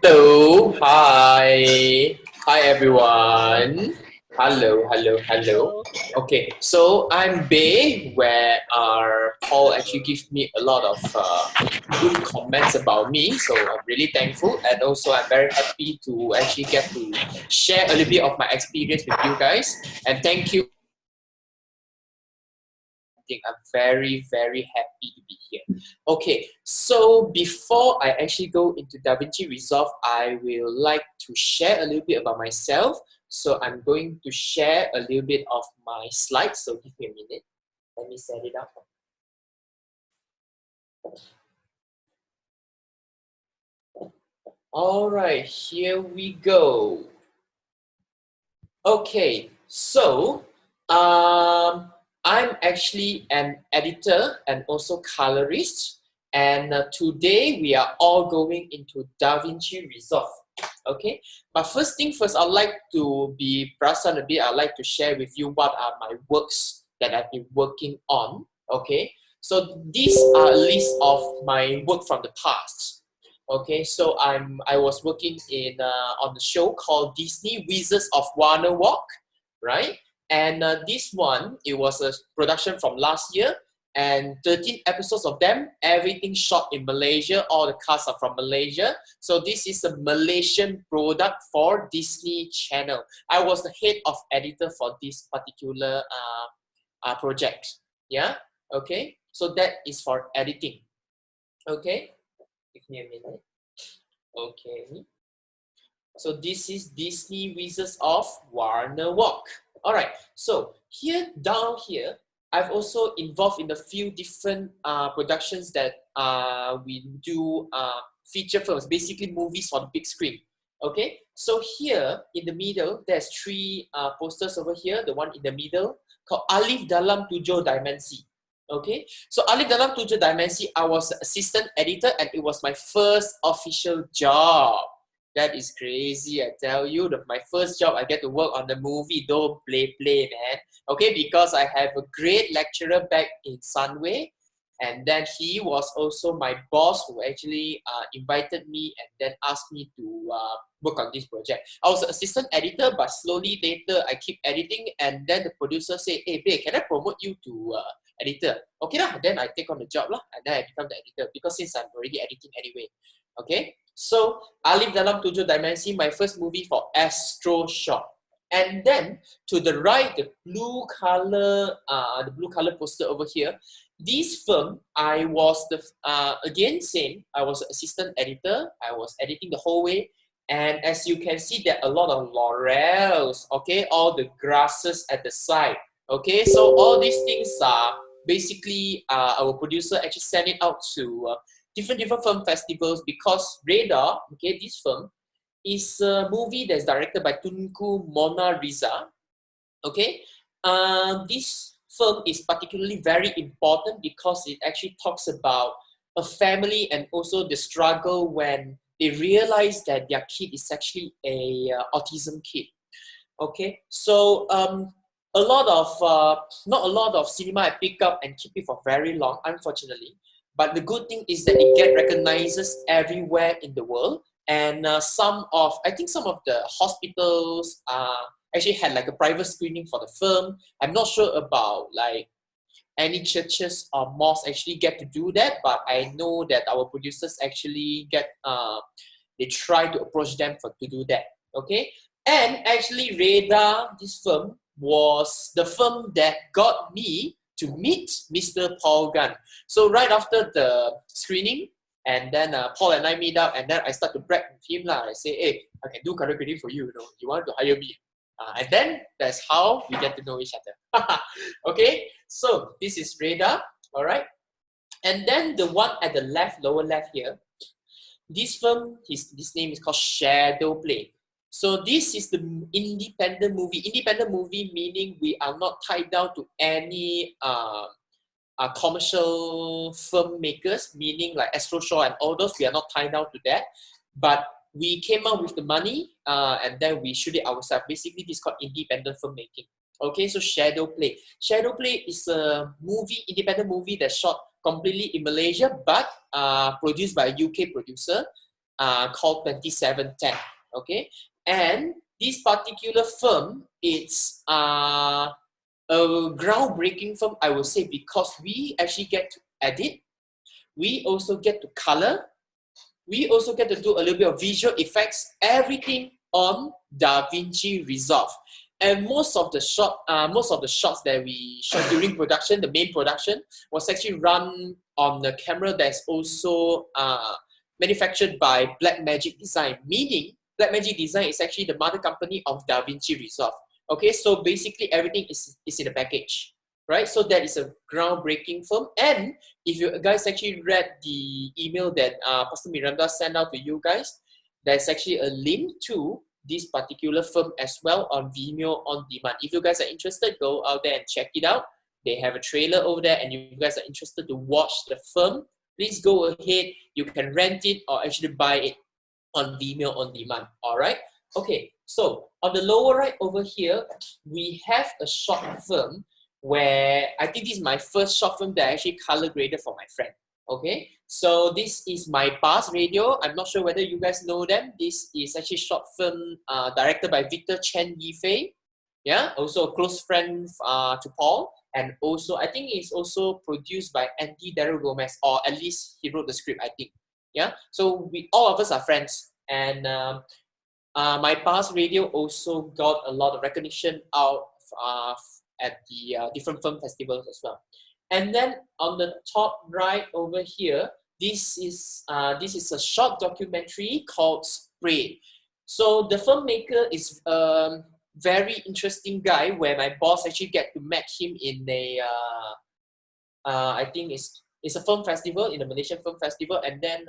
Hello, hi, hi everyone. Hello. Hello. Okay, so I'm Beh, where Paul actually gives me a lot of good comments about me. So I'm really thankful, and also I'm very happy to actually get to share a little bit of my experience with you guys. And thank you. I'm very happy to be here. Okay, so before I actually go into DaVinci Resolve, I will like to share a little bit about myself. So I'm going to share a little bit of my slides. So give me a minute. Let me set it up. All right, here we go. Okay, so I'm actually an editor and also colorist, and today we are all going into DaVinci Resolve. Okay, but first thing first, I'd like to be present a bit. I'd like to share with you what are my works that I've been working on. Okay, so these are a list of my work from the past. Okay, so I was working in on the show called Disney Wizards of Walk, right? And this one, it was a production from last year, and 13 episodes of them, everything shot in Malaysia. All the cast are from Malaysia. So this is a Malaysian product for Disney Channel. I was the head of editor for this particular project. Yeah. Okay. So that is for editing. Okay. Give me a minute. Okay. So this is Disney Wizards of Walk. All right. So here, down here, I've also involved in a few different productions that we do feature films, basically movies for the big screen. Okay. So here in the middle, there's three posters over here. The one in the middle called Alif Dalam Tujuh Dimensi. Okay, so Alif Dalam Tujuh Dimensi, I was assistant editor and it was my first official job. That is crazy, I tell you. My first job, I get to work on the movie. Don't play, man. Okay, because I have a great lecturer back in Sunway, and then he was also my boss who actually invited me and then asked me to work on this project. I was an assistant editor, but slowly later I keep editing, and then the producer said, "Hey, babe, can I promote you to editor?" Okay lah, then I take on the job lah, and then I become the editor because since I'm already editing anyway. Okay, so Alif Dalam Tujuh Dimensi, my first movie for Astro Shop. And then to the right, the blue color poster over here. This film, I was again same. I was assistant editor. I was editing the whole way, and as you can see, there are a lot of laurels. Okay, all the grasses at the side. Okay, so all these things are basically our producer actually sent it out to different film festivals because Radar, okay, this film is a movie that's directed by Tunku Mona Riza. Okay, this film is particularly very important because it actually talks about a family and also the struggle when they realize that their kid is actually a autism kid. Okay, so a lot of not a lot of cinema I pick up and keep it for very long, unfortunately. But the good thing is that it get recognizes everywhere in the world, and I think some of the hospitals actually had like a private screening for the film. I'm not sure about like any churches or mosques actually get to do that, but I know that our producers actually get they try to approach them to do that. Okay, and actually Radar, this film was the film that got me to meet Mr. Paul Gunn. So right after the screening, and then Paul and I meet up, and then I start to brag with him lah. I say, "Hey, I can do color grading for you. You want to hire me?" And then that's how we get to know each other. Okay, so this is Radar, all right? And then the one at the left, lower left here, this film, this name is called Shadow Play. So this is the independent movie. Independent movie meaning we are not tied down to any commercial filmmakers, meaning like Astro Shaw and all those. We are not tied down to that. But we came out with the money and then we shoot it ourselves. Basically, this is called independent filmmaking. Okay, so Shadow Play. Shadow Play is a movie, independent movie that's shot completely in Malaysia, but produced by a UK producer. called 2710. Okay, and this particular firm, it's a groundbreaking firm, I will say, because we actually get to edit, we also get to color, we also get to do a little bit of visual effects, everything on Davinci Resolve. And most of the shots that we shot during production, the main production, was actually run on the camera that's also manufactured by Blackmagic Design, meaning Blackmagic Design is actually the mother company of Davinci Resolve. Okay, so basically everything is in a package, right? So that is a groundbreaking firm. And if you guys actually read the email that Pastor Miranda sent out to you guys, there's actually a link to this particular firm as well on Vimeo on demand. If you guys are interested, go out there and check it out. They have a trailer over there, and if you guys are interested to watch the film, please go ahead. You can rent it or actually buy it on Vimeo on demand. All right. Okay. So on the lower right over here, we have a short film where I think this is my first short film that I actually color graded for my friend. Okay, so this is my Buzz Radio. I'm not sure whether you guys know them. This is actually short film directed by Victor Chen Yifei. Yeah, also a close friend to Paul, and also I think it's also produced by Andy Darrell Gomez, or at least he wrote the script, I think. Yeah, so we all of us are friends, and my Buzz Radio also got a lot of recognition out at the different film festivals as well. And then on the top right over here, this is a short documentary called Spray. So the filmmaker is a very interesting guy, where my boss actually get to meet him in a I think it's a film festival, in the Malaysian Film Festival, and then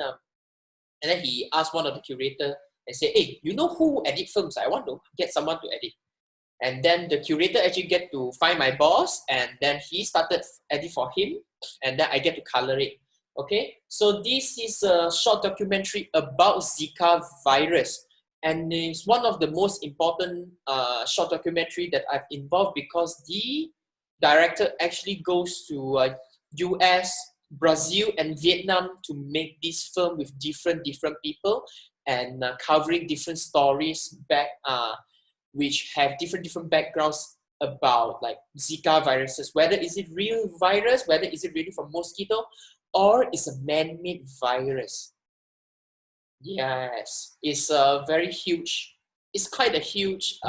he asked one of the curator and say, hey, you know who edit films? I want to get someone to edit. And then the curator actually get to find my boss, and then he started edit for him, and then I get to color it. Okay, so this is a short documentary about Zika virus, and it's one of the most important short documentary that I've involved, because the director actually goes to US, Brazil, and Vietnam to make this film with different people, and covering different stories back which have different backgrounds about like Zika viruses, whether is it real virus, whether is it really from mosquito, or it's a man-made virus. Yes, it's a very huge, it's quite a huge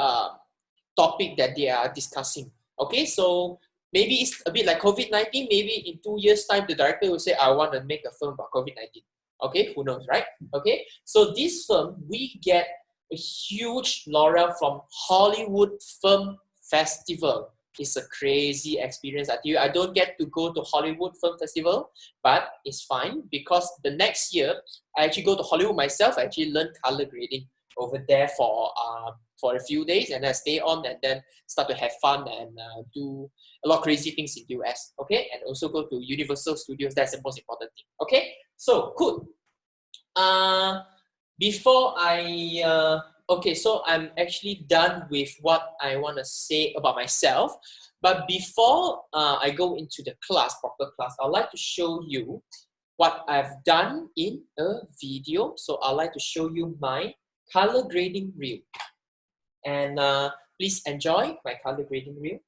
topic that they are discussing. Okay, so maybe it's a bit like COVID-19, maybe in 2 years time, the director will say, I want to make a film about COVID-19. Okay, who knows, right? Okay, so this film, we get a huge laurel from Hollywood Film Festival. It's a crazy experience. I tell you, I don't get to go to Hollywood Film Festival, but it's fine, because the next year I actually go to Hollywood myself. I actually learn color grading over there for a few days, and then stay on, and then start to have fun and do a lot of crazy things in US. Okay, and also go to Universal Studios. That's the most important thing. Okay, so cool. Before I, okay, so I'm actually done with what I want to say about myself. But before I go into the proper class, I'd like to show you what I've done in a video. So I'd like to show you my color grading reel. And please enjoy my color grading reel.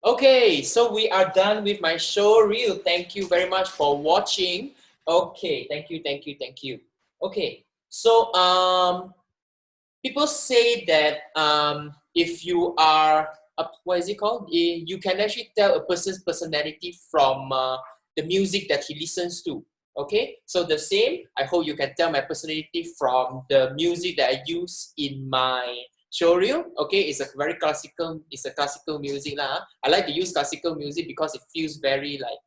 Okay, so we are done with my show reel. Thank you very much for watching. Okay, thank you, thank you, thank you. Okay, so people say that if you are what is it called? You can actually tell a person's personality from the music that he listens to. Okay, so the same. I hope you can tell my personality from the music that I use in my showreel. Okay, it's a very classical. It's a classical music lah. I like to use classical music because it feels very like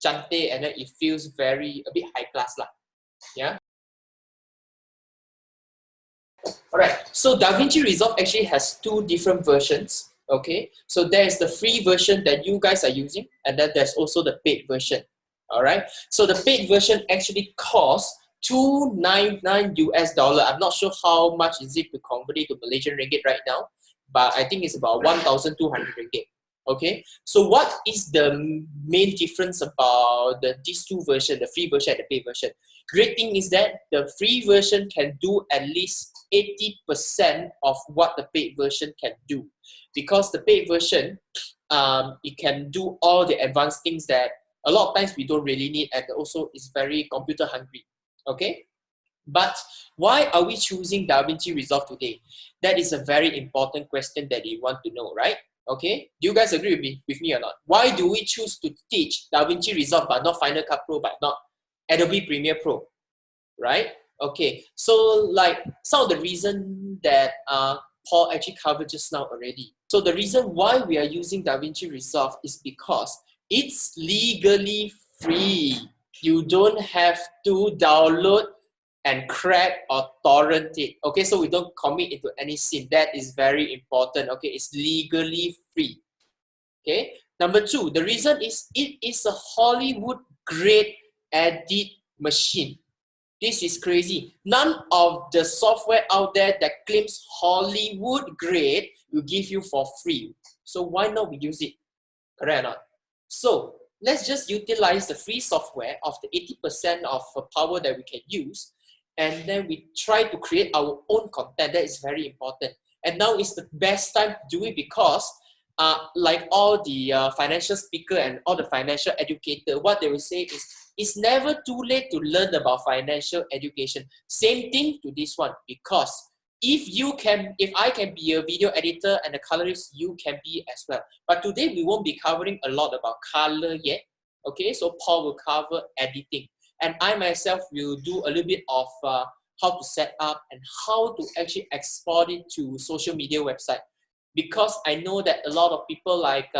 chante, and then it feels very a bit high class lah. Yeah. All right, so DaVinci Resolve actually has two different versions, okay? So there's the free version that you guys are using, and then there's also the paid version, all right? So the paid version actually costs $299 US. I'm not sure how much is it to convert it to Malaysian ringgit right now, but I think it's about 1,200 ringgit. Okay, so what is the main difference about these two versions, the free version and the paid version? Great thing is that the free version can do at least 80% of what the paid version can do, because the paid version it can do all the advanced things that a lot of times we don't really need, and also is very computer hungry. Okay, but why are we choosing DaVinci Resolve today? That is a very important question that you want to know, right? Okay, do you guys agree with me or not? Why do we choose to teach DaVinci Resolve but not Final Cut Pro, but not Adobe Premiere Pro, right? Okay, so like some of the reason that Paul actually covered just now already. So the reason why we are using DaVinci Resolve is because it's legally free. You don't have to download and crack or torrent it. Okay, so we don't commit into any sin. That is very important. Okay, it's legally free. Okay, number two, the reason is it is a Hollywood grade edit machine. This is crazy. None of the software out there that claims Hollywood grade will give you for free. So why not we use it? Correct or not? So let's just utilize the free software of the 80% of power that we can use, and then we try to create our own content. That is very important. And now is the best time to do it because like all the financial speaker and all the financial educator, what they will say is, it's never too late to learn about financial education. Same thing to this one, because if I can be a video editor and a colorist, you can be as well. But today we won't be covering a lot about color yet. Okay, so Paul will cover editing, and I myself will do a little bit of how to set up and how to actually export it to social media website. Because I know that a lot of people like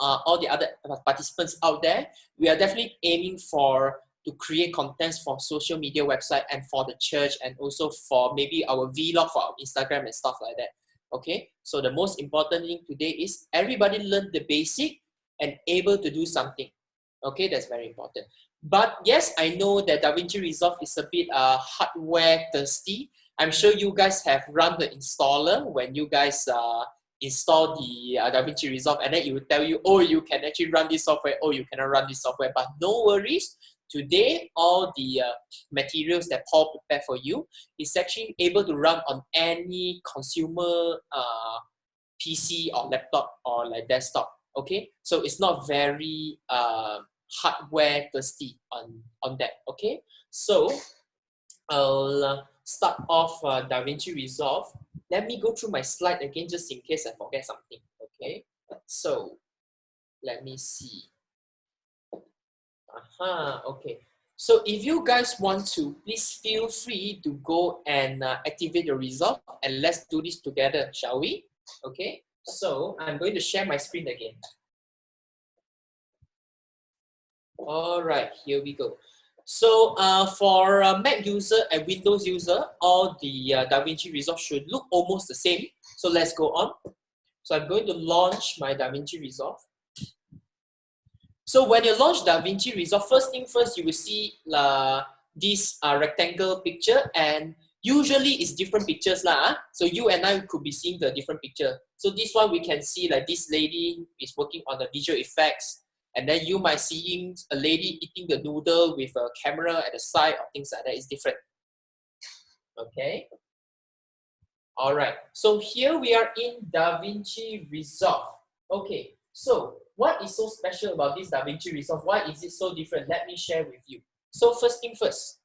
all the other participants out there, we are definitely aiming to create contents for social media website and for the church, and also for maybe our vlog for our Instagram and stuff like that. Okay, so the most important thing today is everybody learn the basic and able to do something. Okay, that's very important. But yes, I know that DaVinci Resolve is a bit hardware thirsty. I'm sure you guys have run the installer when you guys install the DaVinci Resolve, and then it will tell you, oh, you can actually run this software, oh, you cannot run this software. But no worries. Today, all the materials that Paul prepared for you is actually able to run on any consumer PC or laptop or like desktop. Okay, so it's not very hardware thirsty on that. Okay, so I'll start off DaVinci Resolve. Let me go through my slide again just in case I forget something. Okay, so let me see. Okay. So if you guys want to, please feel free to go and activate your Resolve, and let's do this together, shall we? Okay, so I'm going to share my screen again. All right, here we go. So for Mac user and Windows user, all the DaVinci Resolve should look almost the same. So let's go on. So I'm going to launch my DaVinci Resolve. So when you launch DaVinci Resolve, first thing first, you will see this rectangle picture, and usually it's different pictures lah. So you and I could be seeing the different picture. So this one we can see like this lady is working on the visual effects, and then you might seeing a lady eating the noodle with a camera at the side or things like that. It's different. Okay. All right. So here we are in DaVinci Resolve. Okay, so what is so special about this Davinci Resolve? Why is it so different? Let me share with you. So first thing first,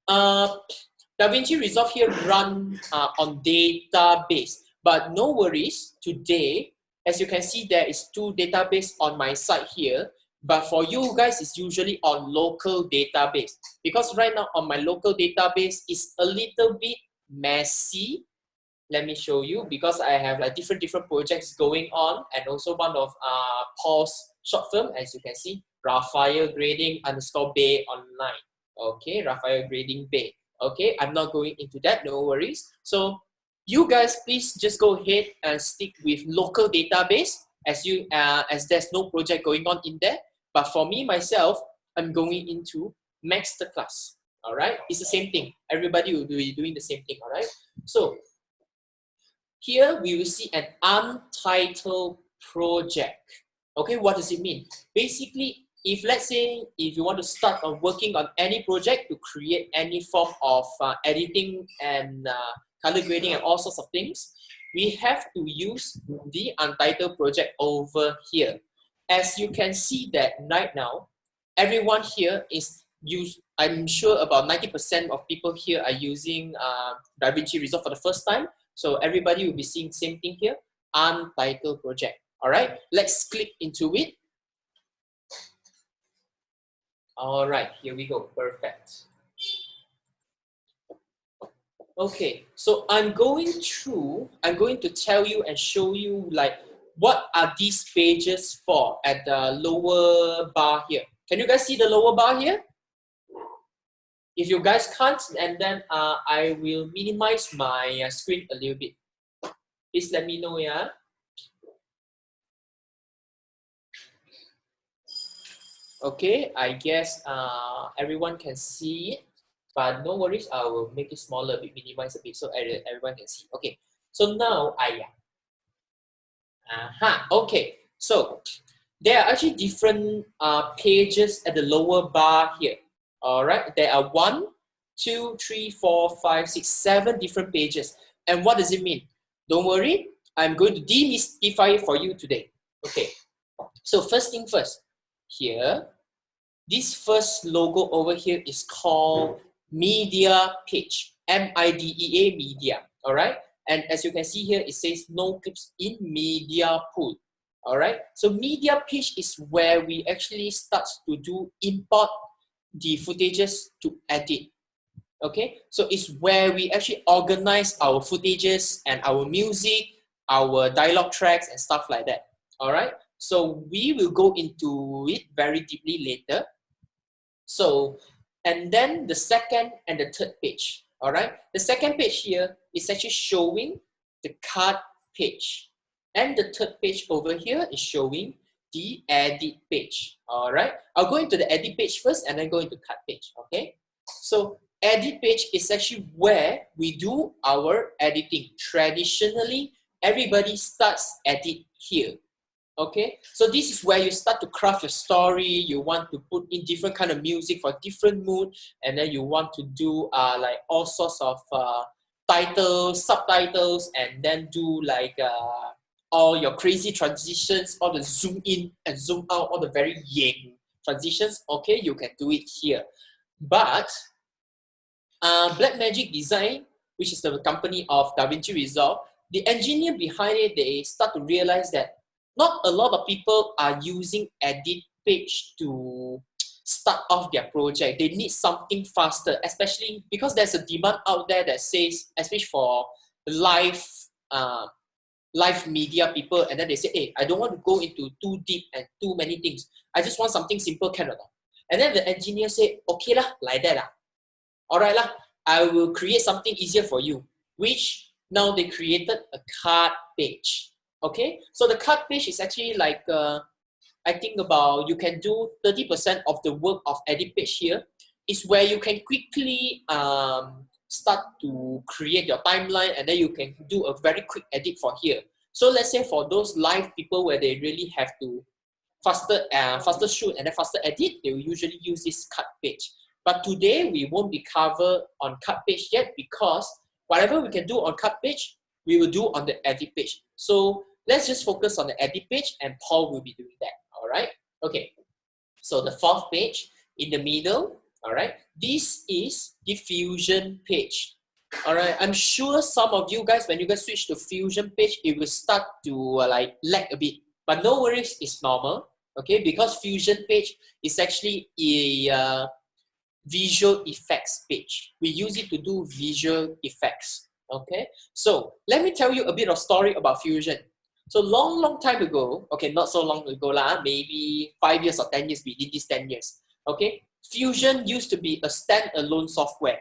Davinci Resolve here run on database, but no worries. Today, as you can see, there is two database on my side here, but for you guys, it's usually on local database because right now on my local database is a little bit messy. Let me show you because I have like different projects going on, and also one of Paul's short film, as you can see, Raphael Grading _ Bay online. Okay, Raphael Grading Bay. Okay, I'm not going into that, no worries. So you guys please just go ahead and stick with local database as there's no project going on in there. But for me myself, I'm going into MacsterClass. All right, it's the same thing. Everybody will be doing the same thing. All right, so here we will see an untitled project. Okay, what does it mean? Basically, if let's say if you want to start on working on any project to create any form of editing and color grading and all sorts of things, we have to use the untitled project over here. As you can see that right now, everyone here is I'm sure about 90% of people here are using Davinci Resolve for the first time. So everybody will be seeing same thing here, untitled project. All right, let's click into it. All right, here we go, perfect. Okay, so I'm going to tell you and show you like what are these pages for at the lower bar here. Can you guys see the lower bar here? If you guys can't, and then I will minimize my screen a little bit. Please let me know, yeah. Okay, I guess everyone can see it, but no worries, I will make it smaller, minimize a bit so everyone can see. Okay, so now okay, so there are actually different pages at the lower bar here. All right, there are 1, 2, 3, 4, 5, 6, 7 different pages. And what does it mean? Don't worry, I'm going to demystify it for you today. Okay, so first thing first, here, this first logo over here is called media page, M-I-D-E-A media, all right? And as you can see here, it says no clips in media pool, all right? So media page is where we actually start to import the footages to edit, okay? So it's where we actually organize our footages and our music, our dialogue tracks and stuff like that, all right? So we will go into it very deeply later. So, and then the second and the third page, all right? The second page here is actually showing the cut page. And the third page over here is showing the edit page, all right? I'll go into the edit page first and then go into cut page, okay? So, edit page is actually where we do our editing. Traditionally, everybody starts edit here. Okay, so this is where you start to craft your story. You want to put in different kind of music for different mood, and then you want to do like all sorts of titles, subtitles, and then do like all your crazy transitions, all the zoom in and zoom out, all the very yang transitions. Okay, you can do it here. But Blackmagic Design, which is the company of Davinci Resolve, the engineer behind it, they start to realize that not a lot of people are using edit page to start off their project. They need something faster, especially because there's a demand out there that says, especially for live media people, and then they say, hey, I don't want to go into too deep and too many things. I just want something simple, can or not? And then the engineer say, okay lah, like that lah. All right lah, I will create something easier for you, which now they created a cut page. Okay, so the cut page is actually like, I think about, you can do 30% of the work of edit page here. Is where you can quickly start to create your timeline, and then you can do a very quick edit for here. So let's say for those live people where they really have to faster shoot and then faster edit, they will usually use this cut page. But today we won't be covered on cut page yet, because whatever we can do on cut page, we will do on the edit page. So let's just focus on the edit page, and Paul will be doing that. All right. Okay. So the fourth page in the middle. All right. This is the Fusion page. All right. I'm sure some of you guys, when you guys switch to Fusion page, it will start to like lag a bit. But no worries, it's normal. Okay, because Fusion page is actually a visual effects page. We use it to do visual effects. Okay, so let me tell you a bit of story about Fusion. So long time ago, okay, not so long ago lah, maybe 5 years or 10 years, within these 10 years. Okay, Fusion used to be a standalone software.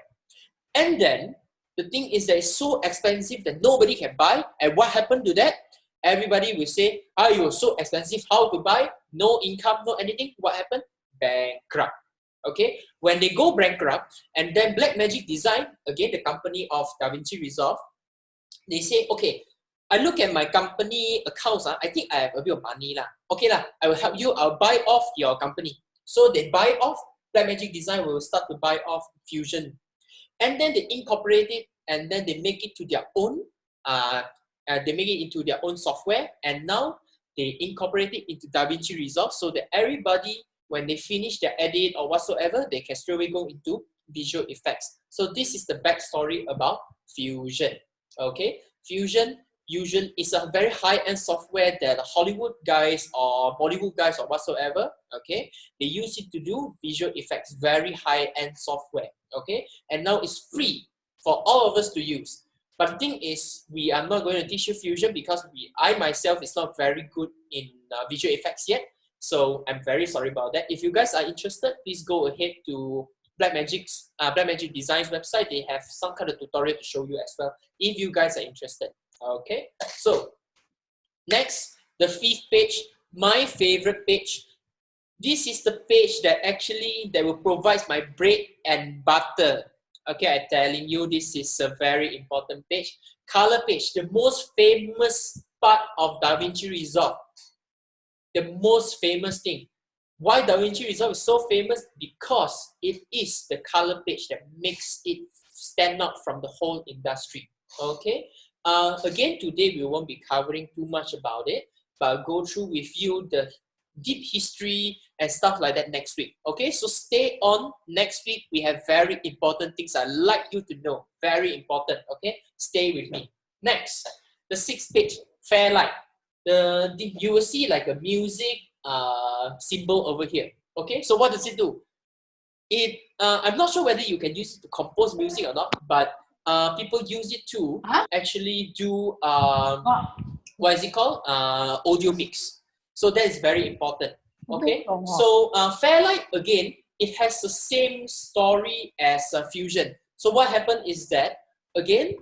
And then the thing is that it's so expensive that nobody can buy. And what happened to that? Everybody will say, oh, you're so expensive, how to buy? No income, no anything. What happened? Bankrupt. Okay, when they go bankrupt, and then Blackmagic Design, again the company of Davinci Resolve, they say, okay, I look at my company accounts, I think I have a bit of money lah. Okay lah, I will help you, I'll buy off your company. So they buy off, Blackmagic Design will start to buy off Fusion. And then they incorporate it, and then they make it to their own, they make it into their own software, and now they incorporate it into Davinci Resolve so that everybody, when they finish their edit or whatsoever, they can straight away go into visual effects. So this is the backstory about Fusion. Okay, Fusion is a very high-end software that Hollywood guys or Bollywood guys or whatsoever, okay, they use it to do visual effects, very high-end software, okay, and now it's free for all of us to use. But the thing is, we are not going to teach you Fusion because I myself is not very good in visual effects yet. So I'm very sorry about that. If you guys are interested, please go ahead to Blackmagic Design's website. They have some kind of tutorial to show you as well, if you guys are interested. Okay, so next, the fifth page, my favorite page. This is the page that will provide my bread and butter. Okay, I'm telling you, this is a very important page. Color page, the most famous part of Davinci Resolve. The most famous thing. Why Davinci Resolve is so famous? Because it is the color page that makes it stand out from the whole industry. Okay. Again, today we won't be covering too much about it, but I'll go through with you the deep history and stuff like that next week. Okay, so stay on. Next week we have very important things I'd like you to know. Very important. Okay, stay with me. Next, the sixth page, Fairlight. You will see like a music symbol over here. Okay, so what does it do? I'm not sure whether you can use it to compose music or not, but people use it to actually do what is it called? Audio mix. So that is very important. Okay, so Fairlight, again, it has the same story as Fusion. So what happened is that, again,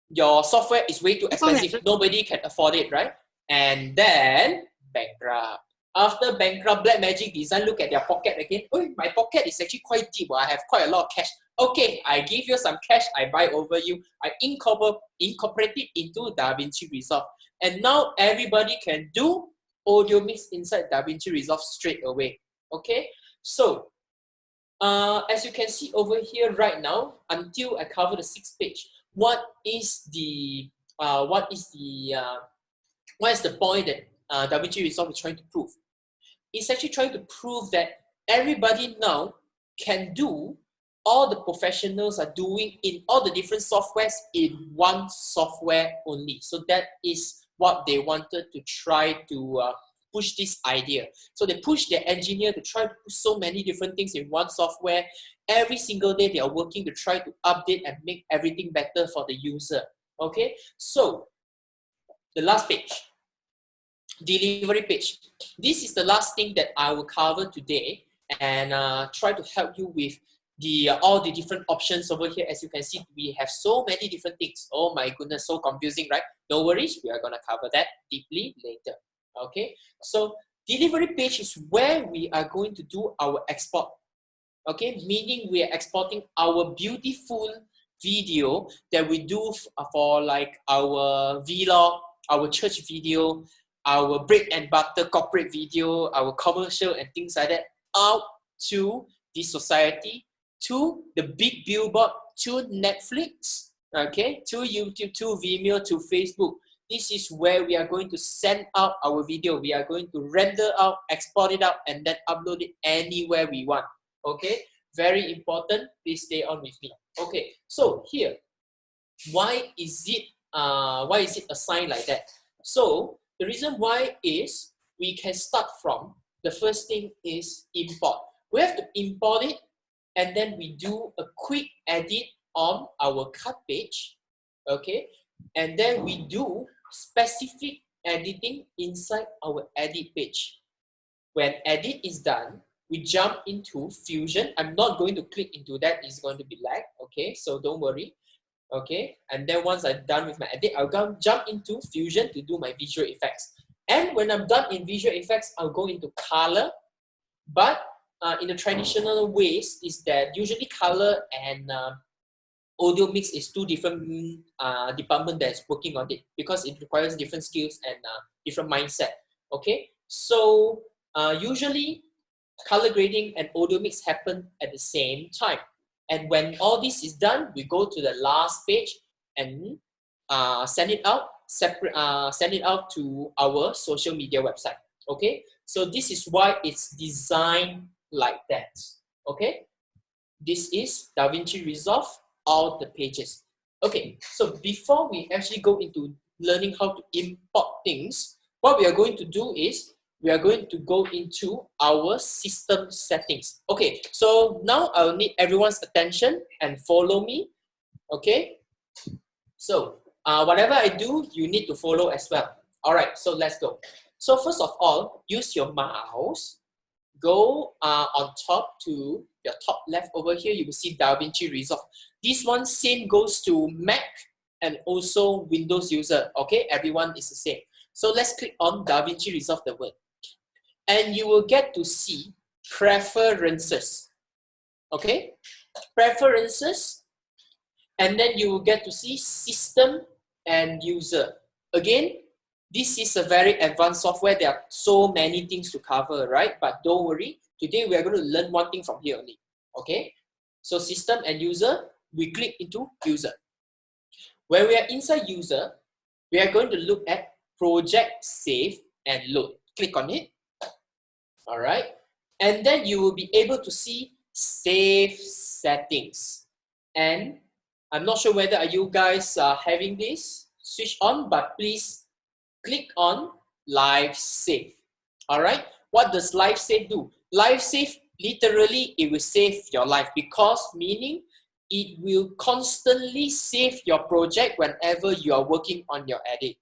your software is way too expensive. Nobody can afford it, right? And then bankrupt. After bankrupt, Blackmagic Design look at their pocket again. Oh, my pocket is actually quite deep. I have quite a lot of cash. Okay, I give you some cash, I buy over you. I incorporate it into Davinci Resolve. And now everybody can do audio mix inside Davinci Resolve straight away. Okay, so as you can see over here right now, until I cover the sixth page, what is the point that Davinci Resolve is trying to prove? It's actually trying to prove that everybody now can do all the professionals are doing in all the different softwares in one software only. So that is what they wanted to try to push this idea. So they push their engineer to try to put so many different things in one software. Every single day they are working to try to update and make everything better for the user. Okay, so the last page, delivery page. This is the last thing that I will cover today and try to help you with all the different options over here. As you can see, we have so many different things. Oh my goodness, so confusing, right? No worries, we are going to cover that deeply later. Okay, so delivery page is where we are going to do our export. Okay, meaning we are exporting our beautiful video that we do for like our vlog, our church video, our bread and butter corporate video, our commercial and things like that out to the society, to the big billboard, to Netflix, okay, to YouTube, to Vimeo, to Facebook. this is where we are going to send out our video. We are going to render out, export it out, and then upload it anywhere we want. Okay, very important. Please stay on with me. Okay, so here, why is it assigned like that? So the reason why is we can start from the first thing is import. We have to import it, and then we do a quick edit on our cut page. Okay, and then we do specific editing inside our edit page. When edit is done, we jump into Fusion. I'm not going to click into that, it's going to be lag. Okay, so don't worry. Okay, and then once I'm done with my edit, I'll jump into Fusion to do my visual effects. And when I'm done in visual effects, I'll go into color. But in the traditional ways is that usually color and audio mix is two different departments that's working on it, because it requires different skills and different mindset. Okay, so usually color grading and audio mix happen at the same time. And when all this is done, we go to the last page and send it out to our social media website. Okay, so this is why it's designed like that. Okay, this is Davinci Resolve all the pages. Okay, so before we actually go into learning how to import things, what we are going to do is we are going to go into our system settings. Okay, so now I'll need everyone's attention and follow me. Okay, so whatever I do, you need to follow as well. All right, so let's go. So first of all, use your mouse. Go on top to your top left over here, you will see Davinci Resolve. This one same goes to Mac and also Windows user. Okay, everyone is the same. So let's click on Davinci Resolve the word. And you will get to see preferences. Okay, preferences. And then you will get to see system and user. Again, this is a very advanced software. There are so many things to cover, right? But don't worry. Today we are going to learn one thing from here only. Okay, so system and user, we click into user. When we are inside user, we are going to look at project save and load. Click on it. All right, and then you will be able to see save settings. And I'm not sure whether you guys are having this switch on, but please click on live save. All right, what does live save do? Live save, literally, it will save your life, because meaning it will constantly save your project whenever you are working on your edit.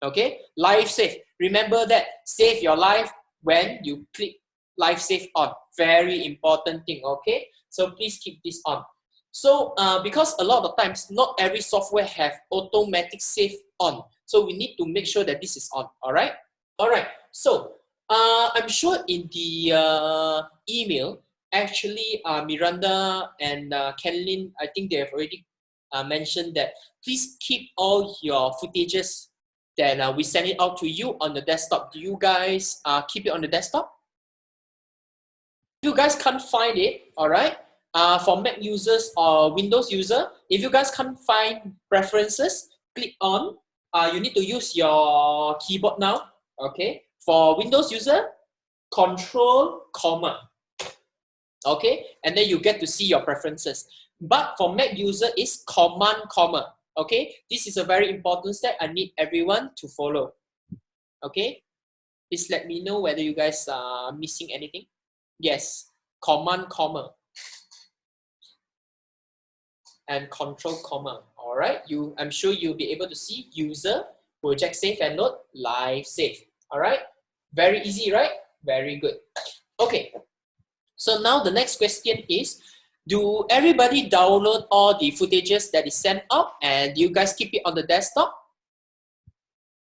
Okay, live save. Remember that, save your life when you click live save on. Very important thing, okay? So please keep this on. So because a lot of times, not every software have automatic save on. So we need to make sure that this is on, all right? All right, so I'm sure in the email, actually Miranda and Kenlyn, I think they have already mentioned that please keep all your footages that we send it out to you on the desktop. Do you guys keep it on the desktop? If you guys can't find it, all right, for Mac users or Windows user, if you guys can't find preferences, click on, you need to use your keyboard now, okay? For Windows user, Control, comma, okay? And then you get to see your preferences. But for Mac user, it's Command, comma, okay? This is a very important step. I need everyone to follow, okay? Please let me know whether you guys are missing anything. Yes, Command, comma, and Control, comma. All right, I'm sure you'll be able to see user, project save and load, live save. All right, very easy, right? Very good. Okay, so now the next question is, do everybody download all the footages that is sent out, and do you guys keep it on the desktop?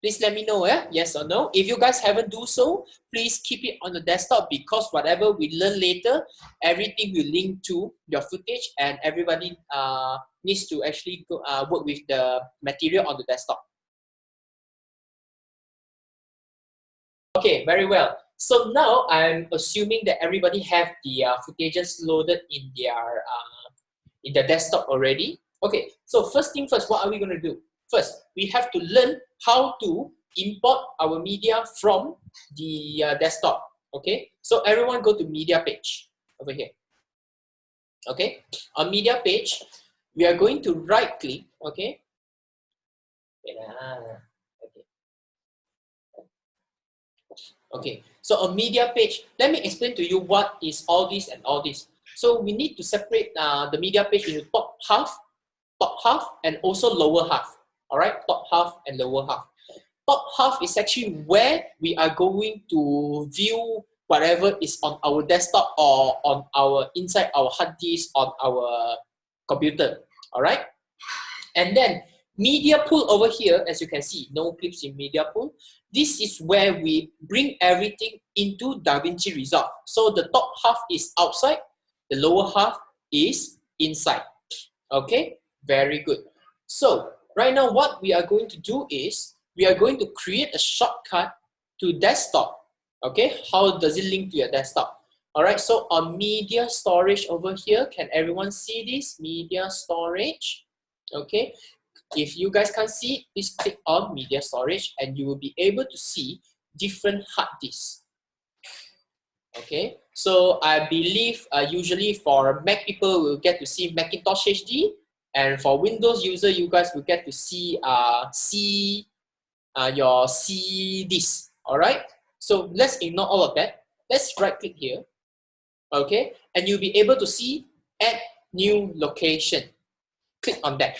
Please let me know, yes or no. If you guys haven't do so, please keep it on the desktop, because whatever we learn later, everything will link to your footage, and everybody needs to actually go, work with the material on the desktop. Okay, very well. So now I'm assuming that everybody have the footages loaded in their desktop already. Okay, so first thing first, what are we going to do? First, we have to learn how to import our media from the desktop. Okay, so everyone go to media page over here. Okay, on media page, we are going to right click. Okay. Okay. Okay, so on media page, let me explain to you what is all this and all this. So we need to separate the media page into top half, and also lower half. All right, top half and lower half. Top half is actually where we are going to view whatever is on our desktop or on our inside our hard disk on our computer. All right, and then media pool over here, as you can see, no clips in media pool. This is where we bring everything into Davinci Resolve. So the top half is outside, the lower half is inside. Okay, very good. So right now what we are going to do is, we are going to create a shortcut to desktop. Okay, how does it link to your desktop? All right, so on media storage over here, can everyone see this? Media storage. Okay, if you guys can't see it, please click on media storage and you will be able to see different hard disks. Okay, so I believe usually for Mac people will get to see Macintosh HD, and for Windows user, you guys will get to see your C disk. All right, so let's ignore all of that. Let's right click here. Okay, and you'll be able to see add new location. Click on that.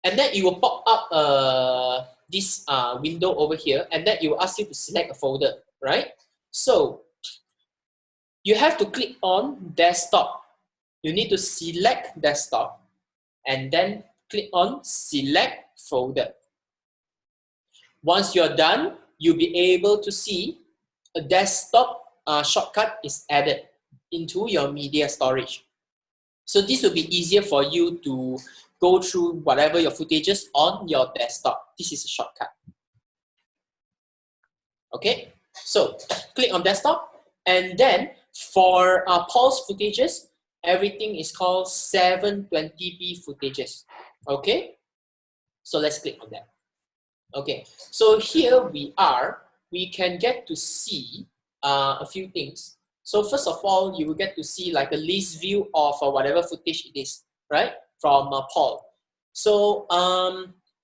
And then it will pop up this window over here, and then it will ask you to select a folder, right? So you have to click on desktop. You need to select desktop and then click on select folder. Once you're done, you'll be able to see a desktop shortcut is added into your media storage. So this will be easier for you to go through whatever your footages on your desktop. This is a shortcut. Okay, so click on desktop, and then for pulse footages, everything is called 720p footages. Okay, so let's click on that. Okay, so here we can get to see a few things. So first of all, you will get to see like a list view of whatever footage it is, right? From Paul. So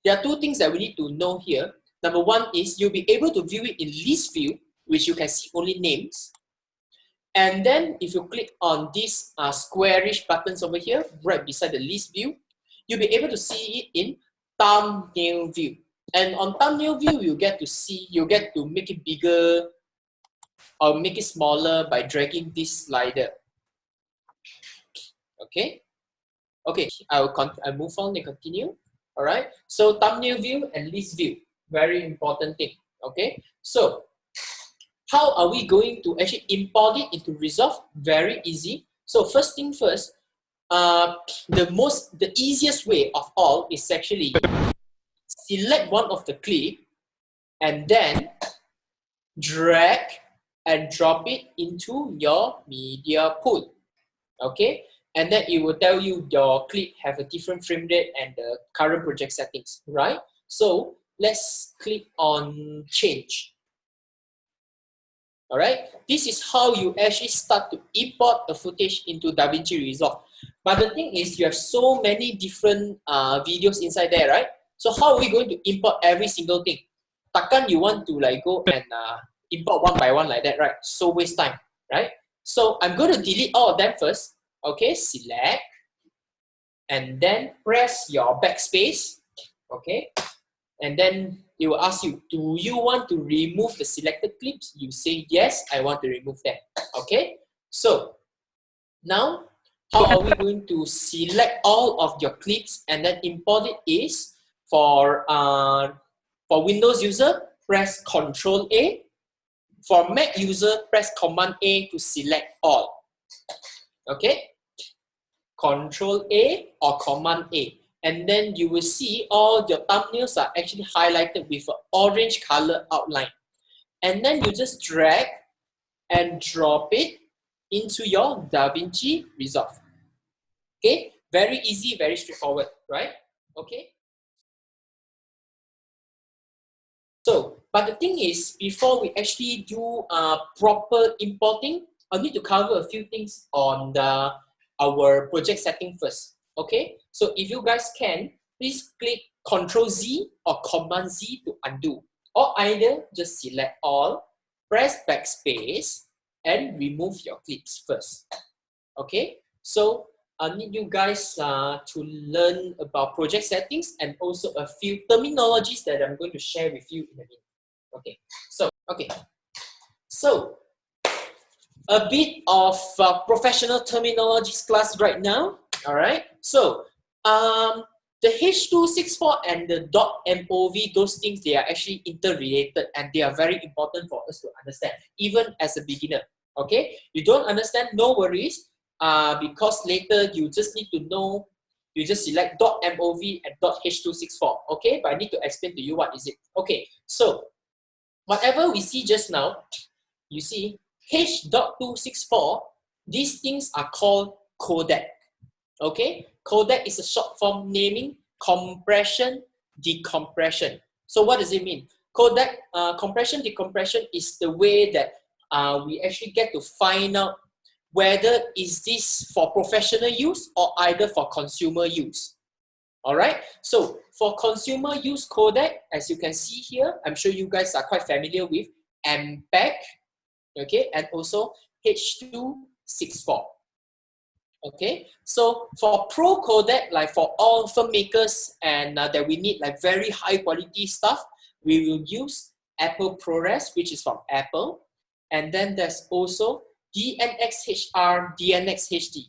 there are two things that we need to know here. Number one is you'll be able to view it in list view, which you can see only names. And then if you click on these squarish buttons over here, right beside the list view, you'll be able to see it in thumbnail view. And on thumbnail view, you get to make it bigger or make it smaller by dragging this slider. Okay. Okay, I'll move on and continue. All right. So thumbnail view and list view, very important thing. Okay. So how are we going to actually import it into Resolve? Very easy. So first thing first, the easiest way of all is actually select one of the clip and then drag and drop it into your media pool. Okay, and then it will tell you your clip have a different frame rate and the current project settings, right? So let's click on change. All right, this is how you actually start to import a footage into Davinci Resolve. But the thing is, you have so many different videos inside there, right? So how are we going to import every single thing? Takkan you want to like go and import one by one like that, right? So waste time, right? So I'm going to delete all of them first. Okay, select, and then press your backspace. Okay, and then it will ask you, do you want to remove the selected clips? You say yes, I want to remove them. Okay, so now how are we going to select all of your clips and then import it is for Windows user, press Control A. For Mac user, press Command A to select all. Okay, Control A or Command A. And then you will see all your thumbnails are actually highlighted with an orange color outline. And then you just drag and drop it into your Davinci Resolve. Okay, very easy, very straightforward, right? Okay. So, but the thing is, before we actually do proper importing, I need to cover a few things on our project setting first. Okay, so if you guys can, please click Ctrl+Z or Command+Z to undo, or either just select all, press backspace, and remove your clips first. Okay, so I need you guys to learn about project settings and also a few terminologies that I'm going to share with you in a minute. Okay, so a bit of professional terminologies class right now. All right, so the H.264 and the .mov, those things, they are actually interrelated and they are very important for us to understand, even as a beginner. Okay, you don't understand, no worries, because later you just need to know, you just select .mov and .h264. Okay, but I need to explain to you what is it. Okay, so whatever we see just now, you see H.264, these things are called codec. Okay, codec is a short form naming compression, decompression. So what does it mean? Codec, compression, decompression is the way that we actually get to find out whether is this for professional use or either for consumer use. All right, so for consumer use codec, as you can see here, I'm sure you guys are quite familiar with MPEG, okay, and also H.264. Okay, so for pro codec, like for all filmmakers and that we need like very high quality stuff, we will use Apple ProRes, which is from Apple, and then there's also DNxHR, DNxHD.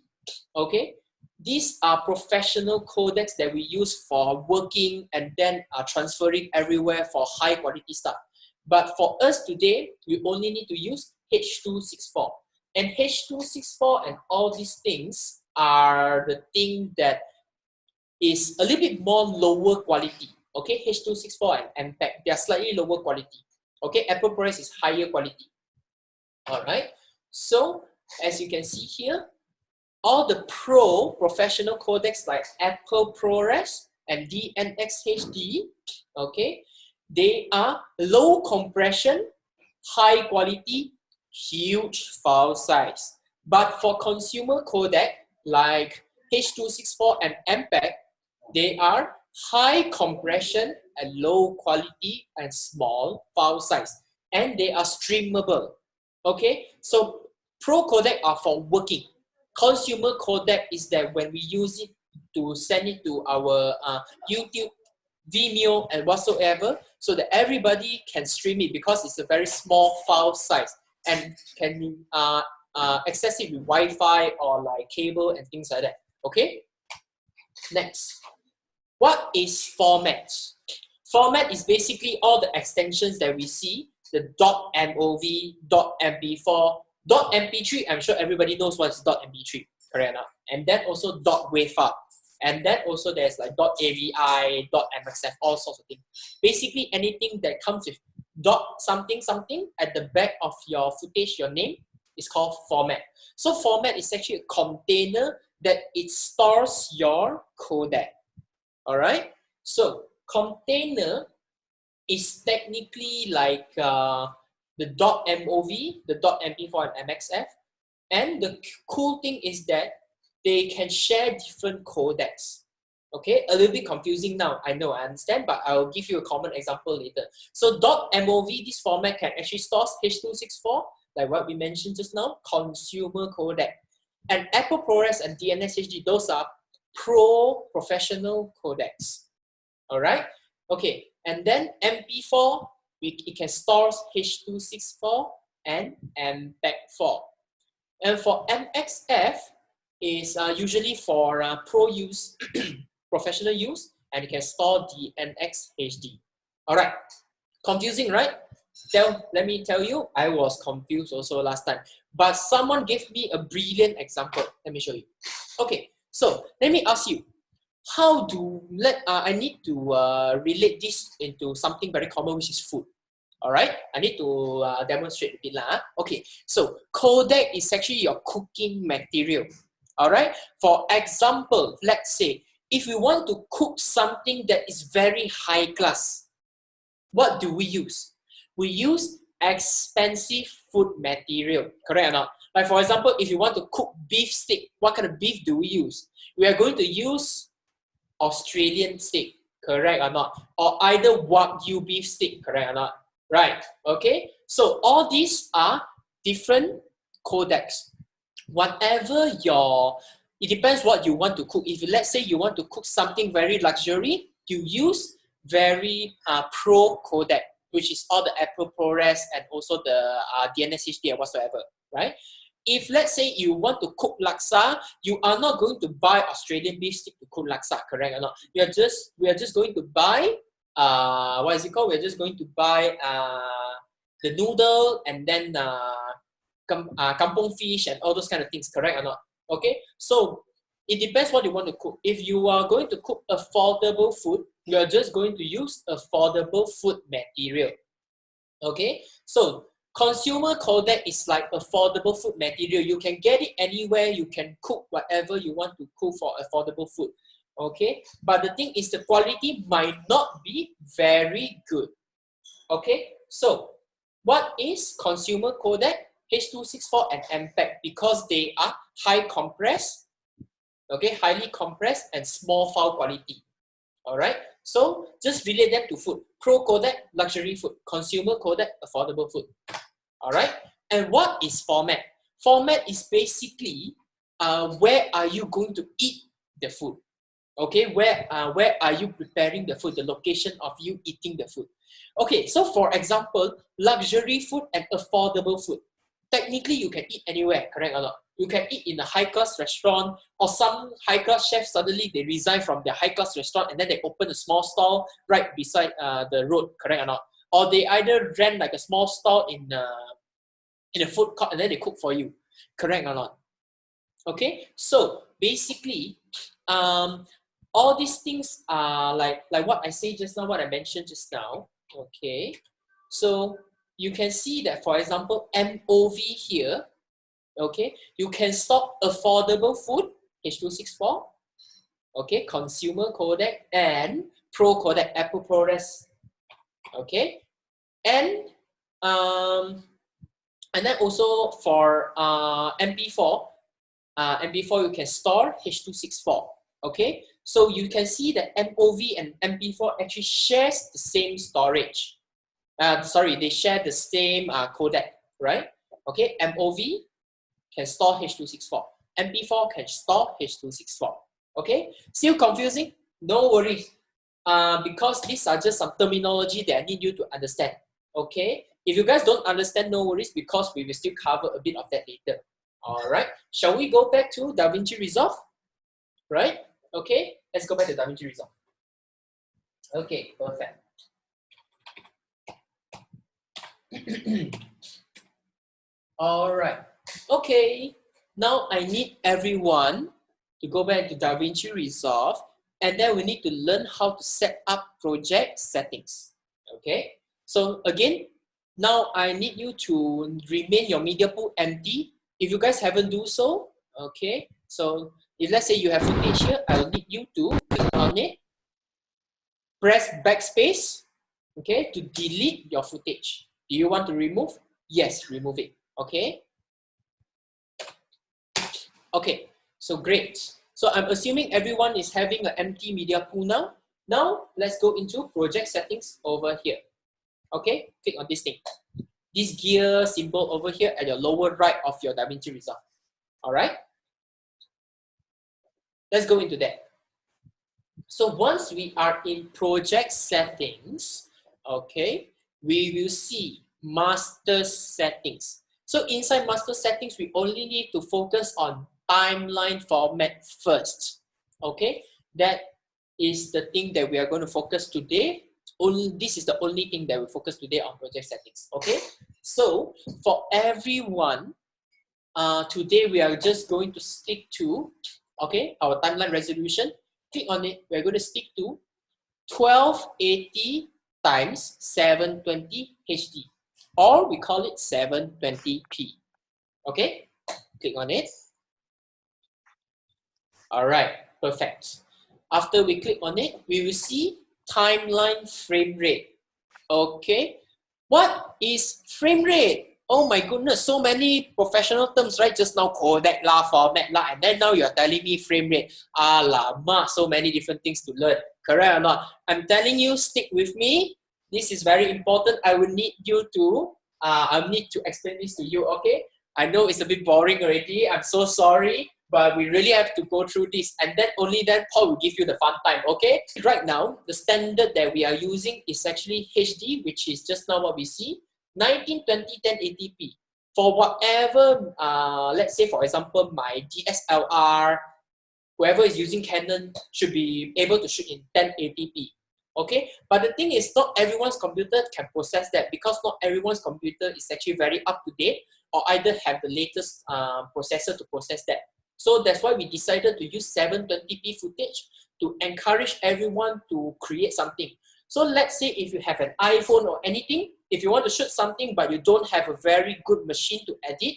Okay, these are professional codecs that we use for working and then transferring everywhere for high quality stuff. But for us today, we only need to use H.264. And H.264 and all these things are the thing that is a little bit more lower quality. Okay, H.264 and MPEG, they are slightly lower quality. Okay, Apple ProRes is higher quality. All right, so as you can see here, all the professional codecs like Apple ProRes and DNxHD, okay, they are low compression, high quality, huge file size. But for consumer codec like H.264 and MPEG, they are high compression and low quality and small file size, and they are streamable. Okay, so pro codec are for working. Consumer codec is that when we use it to send it to our YouTube, Vimeo, and whatsoever, so that everybody can stream it because it's a very small file size and can access it with Wi-Fi or like cable and things like that. Okay. Next, what is format? Format is basically all the extensions that we see: the .mov, .mp4, .mp3. I'm sure everybody knows what's .mp3, correct enough. And then also .wavefile. And then also there's like .avi, .mxf, all sorts of things. Basically anything that comes with something at the back of your footage, your name, is called format. So format is actually a container that it stores your codec. All right. So container is technically like the .mov, the .mp4 and MXF. And the cool thing is that they can share different codecs. Okay, a little bit confusing now, I know, I understand, but I'll give you a common example later. So .mov, this format can actually store H.264, like what we mentioned just now, consumer codec. And Apple ProRes and DNxHD, those are professional codecs. All right, okay, and then MP4, it can store H.264 and MPEG-4. And for MXF, is usually for pro use, professional use, and it can store DNxHD. All right, confusing, right? Let me tell you, I was confused also last time, but someone gave me a brilliant example. Let me show you. Okay, so let me ask you, how do I need to relate this into something very common, which is food. All right, I need to demonstrate a bit lah. Okay, so codec is actually your cooking material. All right, for example, let's say if we want to cook something that is very high class, what do we use? We use expensive food material, correct or not? Like for example, if you want to cook beef steak, what kind of beef do we use? We are going to use Australian steak, correct or not? Or either Wagyu beef steak, correct or not? Right, okay? So all these are different codecs. Whatever it depends what you want to cook. If let's say you want to cook something very luxury, you use very pro codec, which is all the Apple ProRes and also the DNSHD and whatsoever, right? If let's say you want to cook laksa, you are not going to buy Australian beef stick to cook laksa, correct or not? We are just going to buy what is it called? We're just going to buy the noodle and then kampong fish and all those kind of things, correct or not? Okay, so it depends what you want to cook. If you are going to cook affordable food, you are just going to use affordable food material. Okay, so consumer codec is like affordable food material. You can get it anywhere. You can cook whatever you want to cook for affordable food. Okay, but the thing is the quality might not be very good. Okay, so what is consumer codec? H.264 and MPEG, because they are high compressed, okay, highly compressed and small file quality. All right, so just relate them to food. Pro codec, luxury food. Consumer codec, affordable food. All right, and what is format? Format is basically where are you going to eat the food? Okay, where are you preparing the food? The location of you eating the food. Okay, so for example, luxury food and affordable food. Technically, you can eat anywhere, correct or not? You can eat in a high-class restaurant, or some high-class chefs suddenly they resign from their high-class restaurant and then they open a small stall right beside the road, correct or not? Or they either rent like a small stall in a food court and then they cook for you, correct or not? Okay, so basically, all these things are like what I say just now, what I mentioned just now. Okay, so you can see that, for example, MOV here, okay, you can store affordable food, H.264, okay, consumer codec and pro codec, Apple ProRes, okay, and then also for MP4 you can store H.264, okay, so you can see that MOV and MP4 actually shares the same storage. They share the same codec, right? Okay, MOV can store H.264. MP4 can store H.264. Okay, still confusing? No worries. Because these are just some terminology that I need you to understand. Okay, if you guys don't understand, no worries, because we will still cover a bit of that later. All right, shall we go back to Davinci Resolve? Right? Okay, let's go back to Davinci Resolve. Okay, perfect. All right. Okay. Now I need everyone to go back to Davinci Resolve, and then we need to learn how to set up project settings. Okay. So again, now I need you to remain your media pool empty. If you guys haven't do so, okay. So if let's say you have footage here, I will need you to click on it, press backspace, okay, to delete your footage. Do you want to remove? Yes, remove it. Okay. Okay, so great. So I'm assuming everyone is having an empty media pool now. Now let's go into project settings over here. Okay, click on this thing. This gear symbol over here at the lower right of your Davinci Resolve. All right. Let's go into that. So once we are in project settings, okay, we will see master settings. So inside master settings, we only need to focus on timeline format first. Okay, that is the thing that we are going to focus today. This is the only thing that we focus today on project settings. Okay, so for everyone, today we are just going to stick to, okay, our timeline resolution. Click on it. We're going to stick to 1280 times 720 HD, or we call it 720p. Okay, click on it. All right, perfect. After we click on it, we will see timeline frame rate. Okay. What is frame rate? Oh my goodness, so many professional terms, right? Just now codec lah, format lah, and then now you're telling me frame rate. Alamak, so many different things to learn. Correct or not? I'm telling you, stick with me. This is very important. I will need you to, I'll need to explain this to you, okay? I know it's a bit boring already. I'm so sorry, but we really have to go through this. And then only then Paul will give you the fun time, okay? Right now, the standard that we are using is actually HD, which is just now what we see, 1920 1080p. For whatever, let's say for example, my DSLR, whoever is using Canon should be able to shoot in 1080p. Okay, but the thing is, not everyone's computer can process that, because not everyone's computer is actually very up to date or either have the latest processor to process that. So that's why we decided to use 720p footage to encourage everyone to create something. So let's say if you have an iPhone or anything, if you want to shoot something but you don't have a very good machine to edit,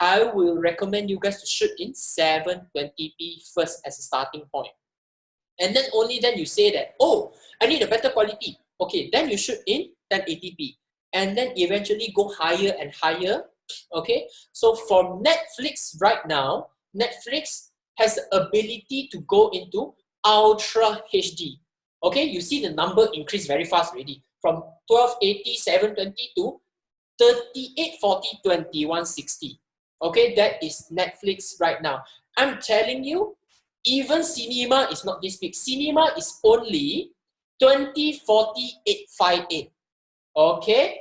I will recommend you guys to shoot in 720p first as a starting point. And then only then you say that, oh, I need a better quality. Okay, then you shoot in 1080p. And then eventually go higher and higher. Okay, so for Netflix right now, Netflix has the ability to go into Ultra HD. Okay, you see the number increase very fast already. From 1280, 720 to 3840, 2160. Okay, that is Netflix right now. I'm telling you, even cinema is not this big. Cinema is only 2040 858. Okay?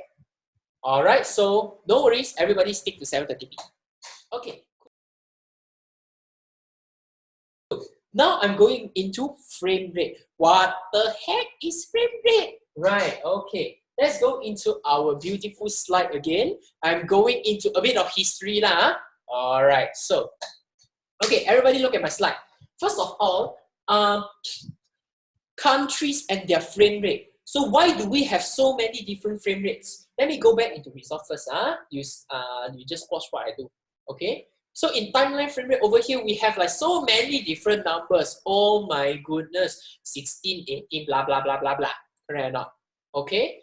Alright, so no worries, everybody stick to 720p. Okay. Now I'm going into frame rate. What the heck is frame rate? Right, okay. Let's go into our beautiful slide again. I'm going into a bit of history lah. Alright, so, okay, everybody look at my slide. First of all, countries and their frame rate. So why do we have so many different frame rates? Let me go back into Resolve first. You just watch what I do. Okay. So in timeline frame rate over here, we have like so many different numbers. Oh my goodness, 16, 18, blah blah blah blah blah. Correct or not? Okay.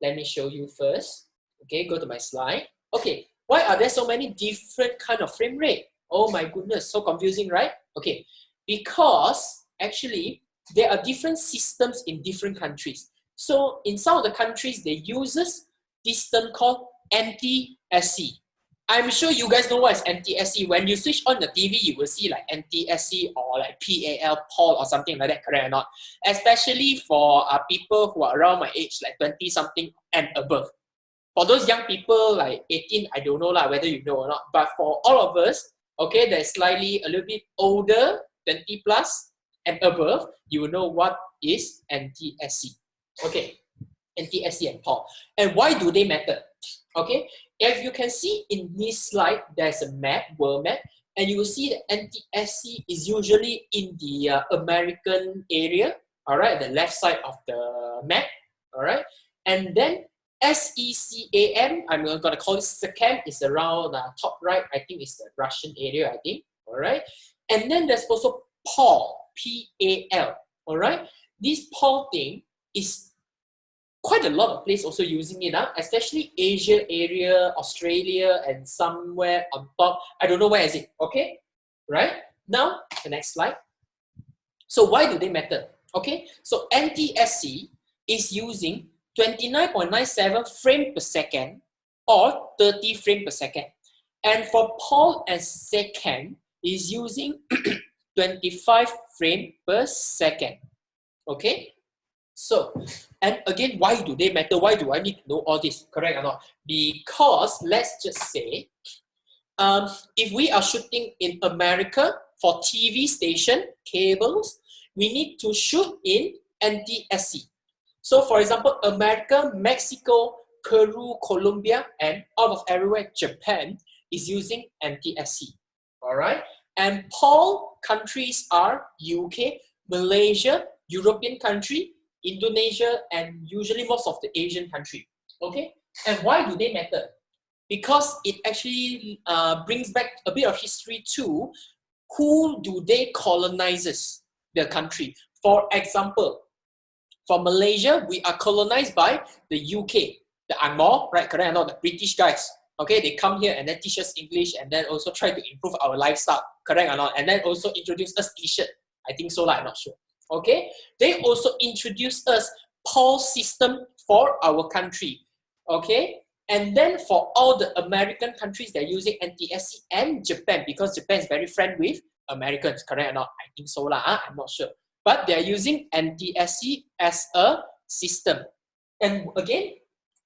Let me show you first. Okay, go to my slide. Okay, why are there so many different kind of frame rate? Oh my goodness, so confusing, right? Okay. Because actually there are different systems in different countries. So in some of the countries, they use this term called NTSC. I'm sure you guys know what is NTSC. When you switch on the TV, you will see like NTSC or like PAL or something like that, correct or not? Especially for people who are around my age, like 20 something and above. For those young people like 18, I don't know lah whether you know or not. But for all of us, okay, that's slightly a little bit older, 20 plus and above, you will know what is NTSC. Okay, NTSC and PAL. And why do they matter? Okay, if you can see in this slide, there's a map, world map, and you will see that NTSC is usually in the American area, all right, the left side of the map, all right, and then SECAM, I'm going to call it SECAM, is around the top right. I think it's the Russian area, I think. All right. And then there's also PAL, P-A-L. All right. This PAL thing is quite a lot of places also using it, especially Asia area, Australia, and somewhere on top. I don't know where is it. Okay. Right. Now, the next slide. So why do they matter? Okay. So NTSC is using 29.97 frame per second or 30 frame per second. And for PAL and SECAM is using 25 frame per second. Okay? So, and again, why do they matter? Why do I need to know all this? Correct or not? Because let's just say, if we are shooting in America for TV station, cables, we need to shoot in NTSC. So for example, America, Mexico, Peru, Colombia, and all of everywhere, Japan is using NTSC. All right. And PAL countries are UK, Malaysia, European country, Indonesia, and usually most of the Asian country. Okay. And why do they matter? Because it actually brings back a bit of history to who do they colonizes the country. For example, For Malaysia, we are colonized by the UK, the Angmo, right? Correct or not? The British guys. Okay, they come here and then teach us English and then also try to improve our lifestyle. Correct or not? And then also introduce us T-shirt. I think so, I'm not sure. Okay, they also introduce us poll system for our country. Okay, and then for all the American countries, they're using NTSC and Japan because Japan is very friendly with Americans. Correct or not? I think so, I'm not sure. But they're using NTSC as a system. And again,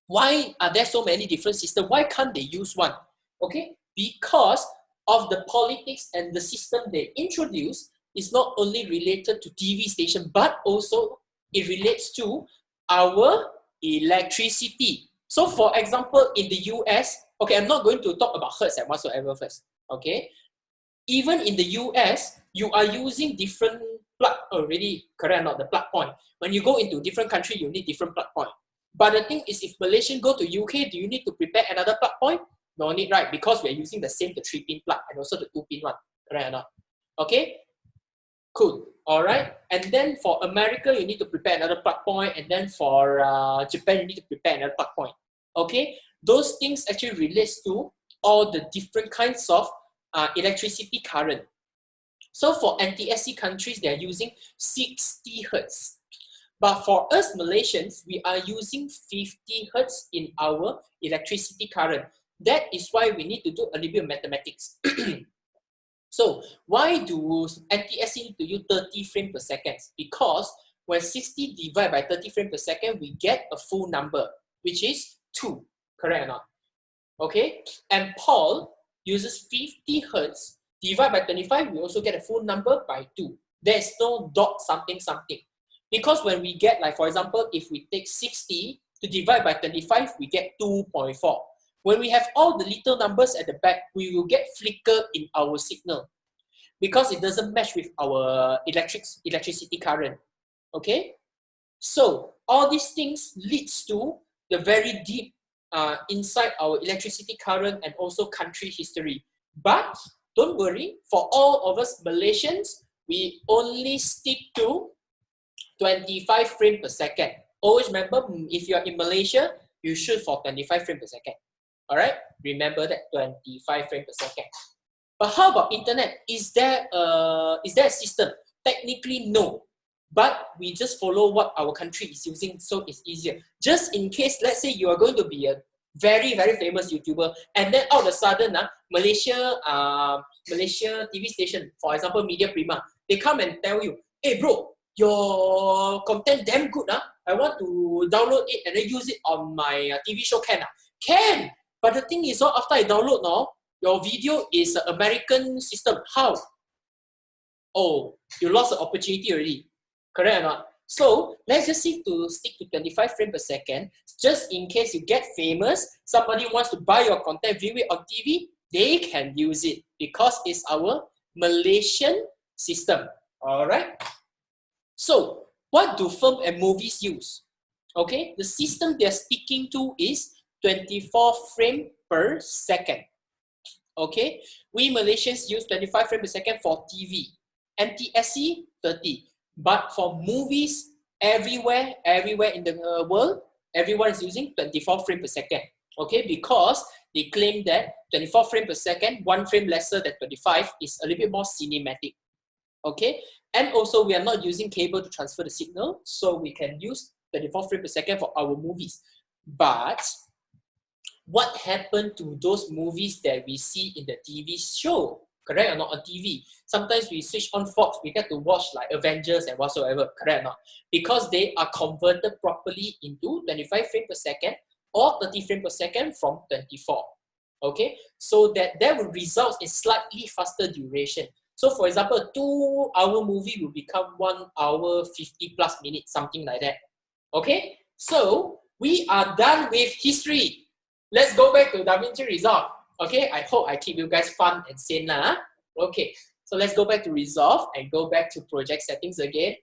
why are there so many different systems? Why can't they use one? Okay, because of the politics and the system they introduce is not only related to TV station, but also it relates to our electricity. So for example, in the US, okay, I'm not going to talk about hertz and whatsoever first, okay? Even in the US, you are using different plug already, correct or not, the plug point. When you go into different country, you need different plug point. But the thing is, if Malaysian go to UK, do you need to prepare another plug point? No need, right? Because we're using the same, the 3-pin plug and also the 2-pin one, correct or not? Okay, cool, all right. And then for America, you need to prepare another plug point, and then for Japan, you need to prepare another plug point. Okay, those things actually relates to all the different kinds of electricity current. So for NTSC countries, they're using 60 Hertz. But for us Malaysians, we are using 50 Hertz in our electricity current. That is why we need to do a little bit of mathematics. So why do NTSC need to use 30 frames per second? Because when 60 divided by 30 frames per second, we get a full number, which is 2, correct or not? Okay, and Paul uses 50 Hertz, divide by 25, we also get a full number by 2. There's no dot something something. Because when we get, like for example, if we take 60 to divide by 25, we get 2.4. When we have all the little numbers at the back, we will get flicker in our signal because it doesn't match with our electricity current. Okay, so all these things leads to the very deep inside our electricity current and also country history. But don't worry, for all of us Malaysians, we only stick to 25 frames per second. Always remember, if you're in Malaysia, you shoot for 25 frames per second. All right, remember that, 25 frames per second. But how about internet? Is there a system? Technically, no. But we just follow what our country is using, so it's easier. Just in case, let's say you are going to be a very, very famous YouTuber, and then all of a sudden, Malaysia TV station, for example, Media Prima, they come and tell you, hey bro, your content damn good, I want to download it and then use it on my TV show, can? Can! But the thing is, after I download now, your video is an American system. How? Oh, you lost the opportunity already. Correct or not? So let's just stick to 25 frames per second. Just in case you get famous, somebody wants to buy your content, view it on TV, they can use it because it's our Malaysian system. All right. So what do film and movies use? Okay, the system they're sticking to is 24 frames per second. Okay, we Malaysians use 25 frames per second for TV. NTSC 30. But for movies, everywhere in the world, everyone is using 24 frames per second. Okay, because they claim that 24 frames per second, 1 frame lesser than 25 is a little bit more cinematic. Okay, and also we are not using cable to transfer the signal, so we can use 24 frames per second for our movies. But what happened to those movies that we see in the TV show? Correct or not, on TV? Sometimes we switch on Fox, we get to watch like Avengers and whatsoever, correct or not? Because they are converted properly into 25 frames per second or 30 frames per second from 24. Okay, so that will result in slightly faster duration. So for example, a 2-hour movie will become 1 hour 50 plus minutes, something like that. Okay, so we are done with history. Let's go back to Davinci Resolve. Okay, I hope I keep you guys fun and sane lah. Okay, so let's go back to Resolve and go back to project settings again.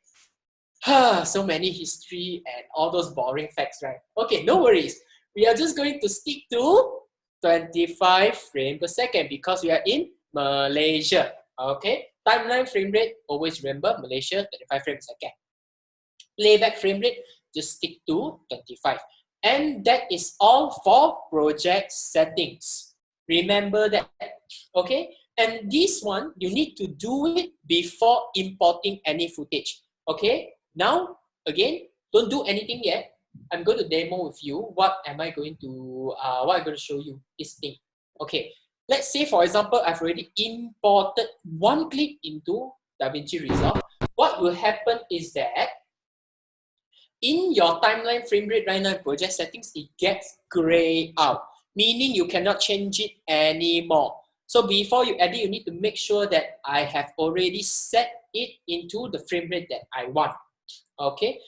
So many history and all those boring facts, right? Okay, no worries. We are just going to stick to 25 frames per second because we are in Malaysia. Okay, timeline frame rate, always remember Malaysia, 25 frames per second. Playback frame rate, just stick to 25. And that is all for project settings. Remember that, okay? And this one, you need to do it before importing any footage, okay? Now, again, don't do anything yet. I'm going to demo with you. What I'm going to show you this thing. Okay, let's say, for example, I've already imported one clip into Davinci Resolve. What will happen is that in your timeline frame rate right now in project settings, it gets gray out, meaning you cannot change it anymore. So before you edit, you need to make sure that I have already set it into the frame rate that I want. Okay,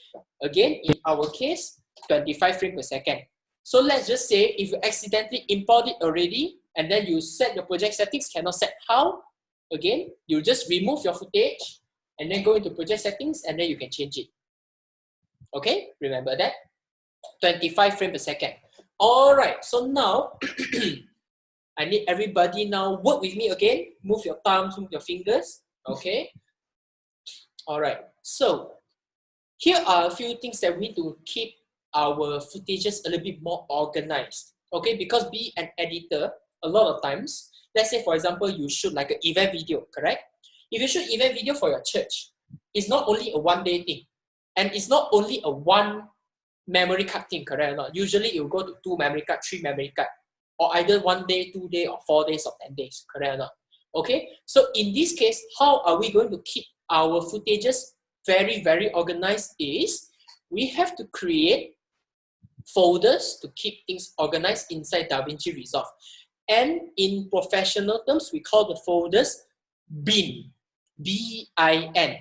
again, in our case, 25 frames per second. So let's just say if you accidentally import it already, and then you set your project settings, cannot set how? Again, you just remove your footage, and then go into project settings, and then you can change it. Okay, remember that? 25 frames per second. All right, so now, I need everybody now work with me again. Move your thumbs, move your fingers. Okay. All right, so here are a few things that we need to keep our footages a little bit more organized. Okay, because be an editor, a lot of times, let's say for example, you shoot like an event video, correct? If you shoot event video for your church, it's not only a one-day thing. And it's not only a one memory card thing, correct or not? Usually it will go to 2 memory card, 3 memory card, or either 1 day, 2 days, or 4 days, or 10 days, correct or not? Okay, so in this case, how are we going to keep our footages very, very organized is, we have to create folders to keep things organized inside Davinci Resolve. And in professional terms, we call the folders bin, B-I-N.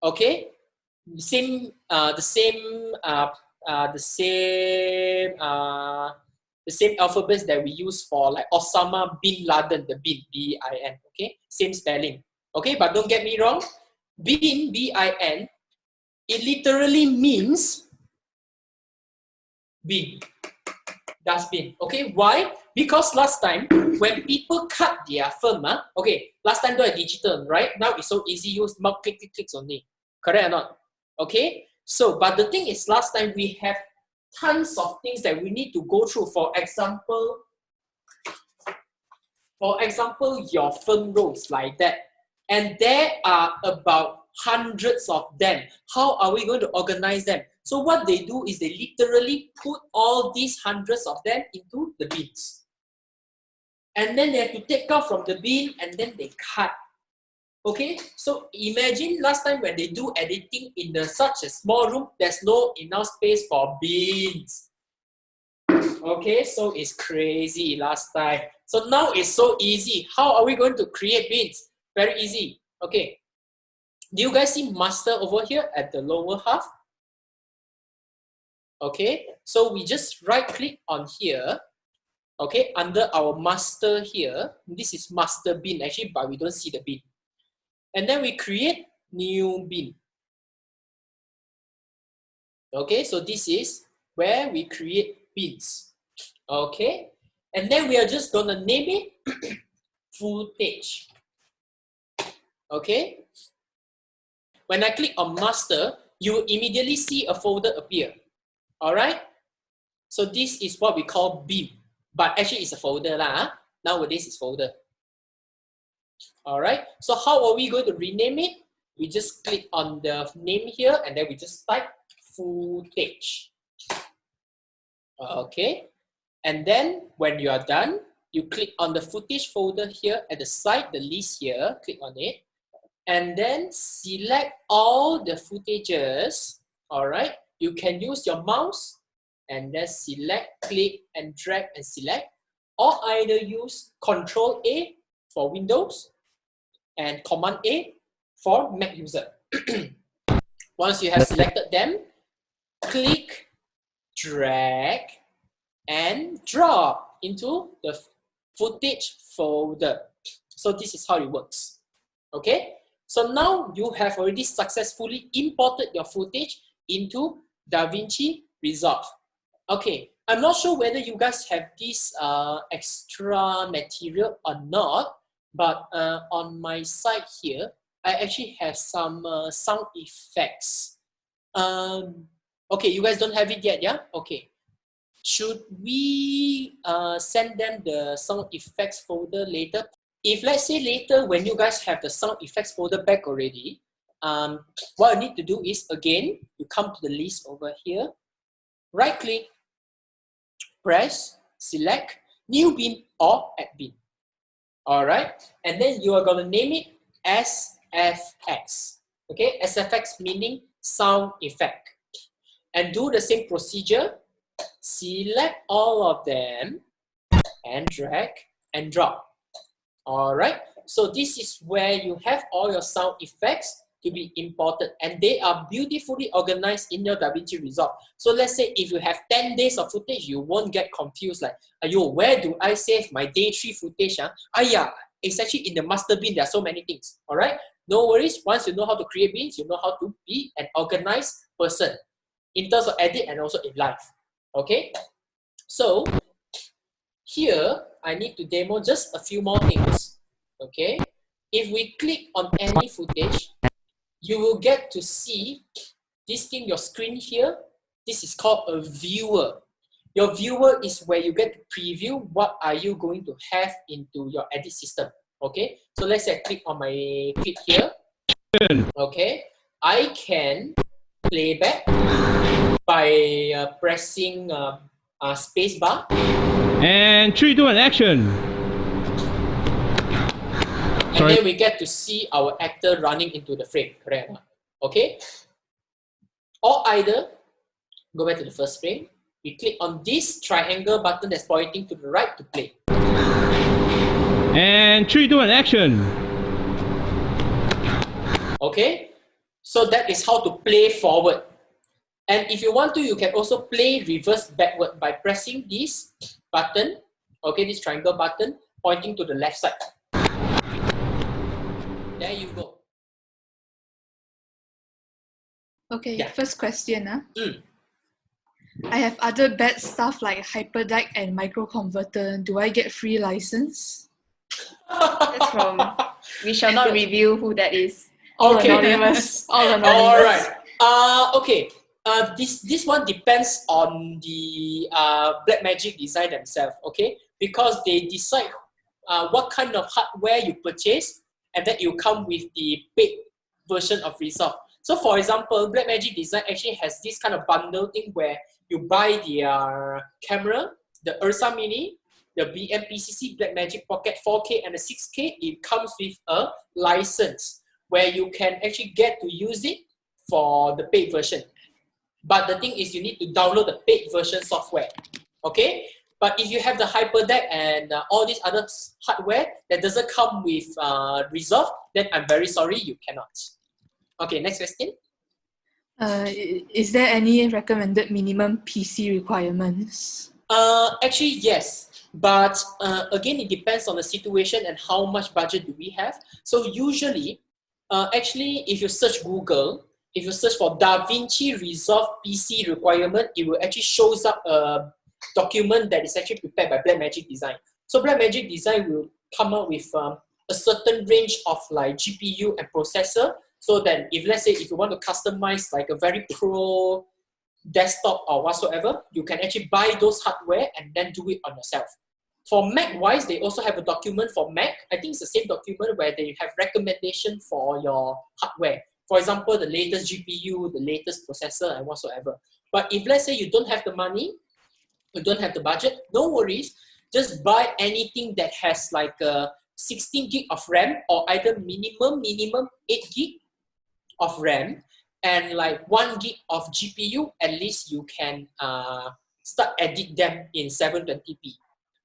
Okay, the same alphabets that we use for like Osama bin Laden, the bin, B-I-N. Okay, same spelling. Okay, but don't get me wrong, bin, B-I-N, it literally means bin, dustbin. Okay, why? Because last time when people cut their film, okay, last time don't have digital, right? Now it's so easy, use mouse click, click, clicks only. Correct or not? Okay, so but the thing is, last time we have tons of things that we need to go through. For example, your film rolls like that, and there are about hundreds of them. How are we going to organize them? So what they do is they literally put all these hundreds of them into the bins. And then they have to take out from the bin and then they cut. Okay, so imagine last time when they do editing in such a small room, there's no enough space for bins. Okay, so it's crazy last time. So now it's so easy. How are we going to create bins? Very easy. Okay, do you guys see master over here at the lower half? Okay, so we just right click on here. Okay, under our master here, this is master bin actually, but we don't see the bin. And then we create new bin. Okay, so this is where we create bins. Okay, and then we are just gonna name it footage. Okay, when I click on master, you will immediately see a folder appear. All right, so this is what we call bin, but actually it's a folder lah. Nowadays it's folder. All right, so how are we going to rename it? We just click on the name here and then we just type footage. Okay, and then when you are done, you click on the footage folder here at the side, the list here, click on it, and then select all the footages. All right, you can use your mouse and then select, click and drag and select, or either use Control A for Windows and Command A for Mac user. Once you have selected them, click, drag, and drop into the footage folder. So this is how it works. Okay, so now you have already successfully imported your footage into Davinci Resolve. Okay, I'm not sure whether you guys have this extra material or not, but on my side here, I actually have some sound effects. Okay, you guys don't have it yet, yeah? Okay. Should we send them the sound effects folder later? If let's say later when you guys have the sound effects folder back already, what you need to do is, again, you come to the list over here, right click, press, select new bin or add bin. All right, and then you are going to name it SFX. Okay, SFX meaning sound effect. And do the same procedure, select all of them and drag and drop. All right, so this is where you have all your sound effects to be imported, and they are beautifully organized in your Davinci Resolve. So let's say if you have 10 days of footage, you won't get confused like, ayo, where do I save my day 3 footage? Yeah, it's actually in the master bin. There are so many things. All right, no worries. Once you know how to create bins, you know how to be an organized person in terms of edit and also in life. Okay, so here I need to demo just a few more things. Okay, if we click on any footage, you will get to see this thing, your screen here. This is called a viewer. Your viewer is where you get to preview what are you going to have into your edit system. Okay, so let's say I click on my clip here. Okay, I can play back by pressing space bar. And 3, 2, 1, action. And then we get to see our actor running into the frame, correct? Okay? Or either, go back to the first frame, we click on this triangle button that's pointing to the right to play. And 3, 2, 1, action. Okay? So that is how to play forward. And if you want to, you can also play reverse backward by pressing this button, okay, this triangle button, pointing to the left side. There you go. Okay, Yeah. First question. I have other bad stuff like HyperDeck and microconverter. Do I get free license? That's from, we shall not reveal who that is. All Okay. anonymous. All anonymous. All right. Okay. This one depends on the Blackmagic design themselves. Okay, because they decide what kind of hardware you purchase, and then you come with the paid version of Resolve. So for example, Blackmagic Design actually has this kind of bundle thing where you buy the camera, the Ursa Mini, the BMPCC Blackmagic Pocket 4K and the 6K. It comes with a license where you can actually get to use it for the paid version. But the thing is, you need to download the paid version software. Okay? But if you have the HyperDeck and all these other hardware that doesn't come with Resolve, then I'm very sorry, you cannot. Okay, next question. Is there any recommended minimum PC requirements? Actually, yes. But again, it depends on the situation and how much budget do we have. So usually, actually, if you search Google, if you search for Davinci Resolve PC requirement, it will actually shows up a document that is actually prepared by Blackmagic Design. So Blackmagic Design will come up with a certain range of like GPU and processor, so that if let's say if you want to customize like a very pro desktop or whatsoever, you can actually buy those hardware and then do it on yourself. For Mac wise, they also have a document for Mac. I think it's the same document where they have recommendation for your hardware. For example, the latest GPU, the latest processor, and whatsoever. But if let's say you don't have the money, you don't have the budget, no worries. Just buy anything that has like a 16 gig of RAM or either minimum 8 gig of RAM and like 1 gig of GPU. At least you can start edit them in 720p.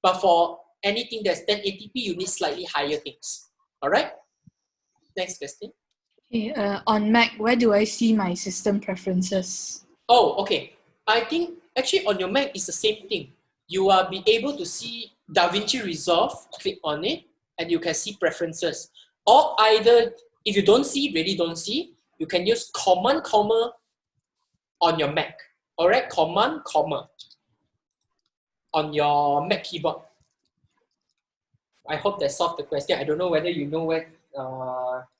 But for anything that's 1080p, you need slightly higher things. All right. Next question. Okay, on Mac, where do I see my system preferences? Oh, okay. I think actually on your Mac it's the same thing. You will be able to see Davinci Resolve, click on it, and you can see preferences. Or either, if you don't see, really don't see, you can use Command, comma on your Mac. All right, Command, comma on your Mac keyboard. I hope that solved the question. I don't know whether you know where